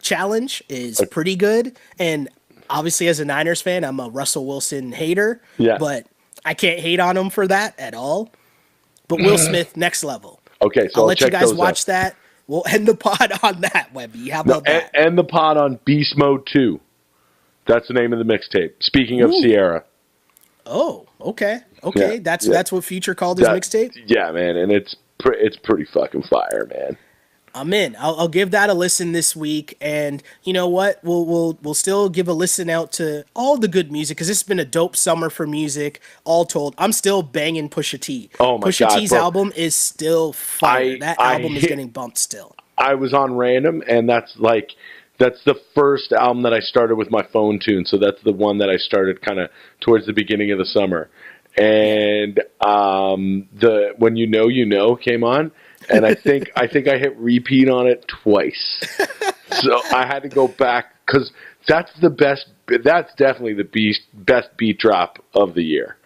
Speaker 2: challenge is pretty good. And obviously, as a Niners fan, I'm a Russell Wilson hater.
Speaker 3: Yeah.
Speaker 2: But I can't hate on him for that at all. But Will Smith, next level.
Speaker 3: Okay, so
Speaker 2: I'll let you guys watch that. We'll end the pod on that, Webby. How about that?
Speaker 3: End the pod on Beast Mode 2. That's the name of the mixtape. Speaking of Sierra.
Speaker 2: Oh, okay. Okay, yeah, that's what Future called his mixtape?
Speaker 3: Yeah, man, and it's pretty fucking fire, man.
Speaker 2: I'm in. I'll give that a listen this week, and you know what? We'll still give a listen out to all the good music, because this has been a dope summer for music. All told, I'm still banging Pusha T.
Speaker 3: Oh my God,
Speaker 2: Pusha T's album is still fire. That album is getting bumped still.
Speaker 3: I was on Random, and that's the first album that I started with my phone tune. So that's the one that I started kind of towards the beginning of the summer, and the When You Know came on. And I think I hit repeat on it twice. So I had to go back, because that's definitely the best beat drop of the year.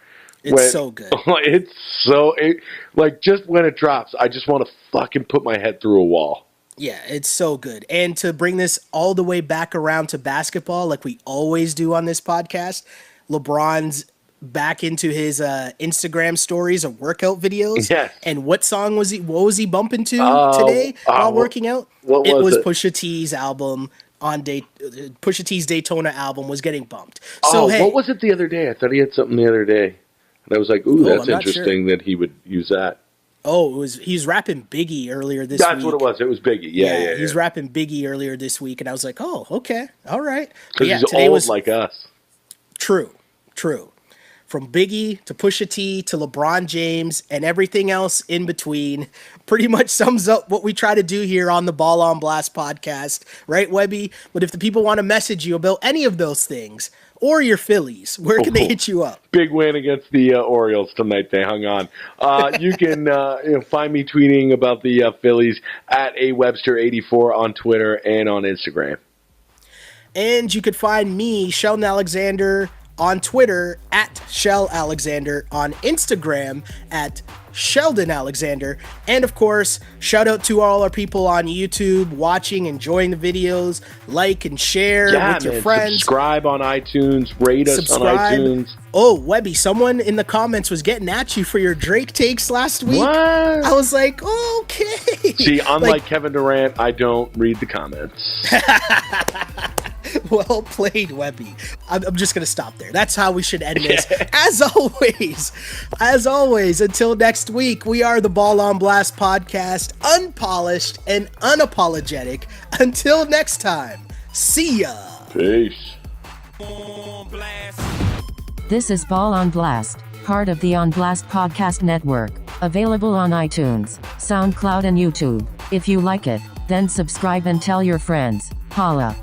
Speaker 2: It's so good.
Speaker 3: Just when it drops, I just want to fucking put my head through a wall.
Speaker 2: Yeah, it's so good. And to bring this all the way back around to basketball, like we always do on this podcast, LeBron's back into his Instagram stories of workout videos.
Speaker 3: Yes.
Speaker 2: And what was he bumping to today while working out? It was Pusha T's album Pusha T's Daytona album was getting bumped. So
Speaker 3: what was it the other day? I thought he had something the other day. And I was like, ooh, that's interesting that he would use that.
Speaker 2: Oh, he's rapping Biggie earlier this week.
Speaker 3: That's what it was. It was Biggie. Yeah.
Speaker 2: He's rapping Biggie earlier this week, and I was like, oh, okay, all right.
Speaker 3: Because he's old like us.
Speaker 2: True. from Biggie to Pusha T to LeBron James and everything else in between, pretty much sums up what we try to do here on the Ball on Blast podcast, right, Webby? But if the people want to message you about any of those things or your Phillies, where can they hit you up?
Speaker 3: Big win against the Orioles tonight. They hung on. You can find me tweeting about the Phillies at awebster84 on Twitter and on Instagram.
Speaker 2: And you could find me, Sheldon Alexander, on Twitter at Shell Alexander, on Instagram at Sheldon Alexander, and of course, shout out to all our people on YouTube watching, enjoying the videos, like and share with your friends.
Speaker 3: Subscribe on iTunes, rate us on iTunes.
Speaker 2: Oh, Webby, someone in the comments was getting at you for your Drake takes last week.
Speaker 3: What?
Speaker 2: I was like, okay.
Speaker 3: See, unlike KevinDurant, I don't read the comments.
Speaker 2: Well played, Webby. I'm just going to stop there. That's how we should end this. As always, until next week, we are the Ball on Blast podcast, unpolished and unapologetic. Until next time, see ya.
Speaker 3: Peace.
Speaker 1: This is Ball on Blast, part of the On Blast Podcast Network, available on iTunes, SoundCloud, and YouTube. If you like it, then subscribe and tell your friends. Holla.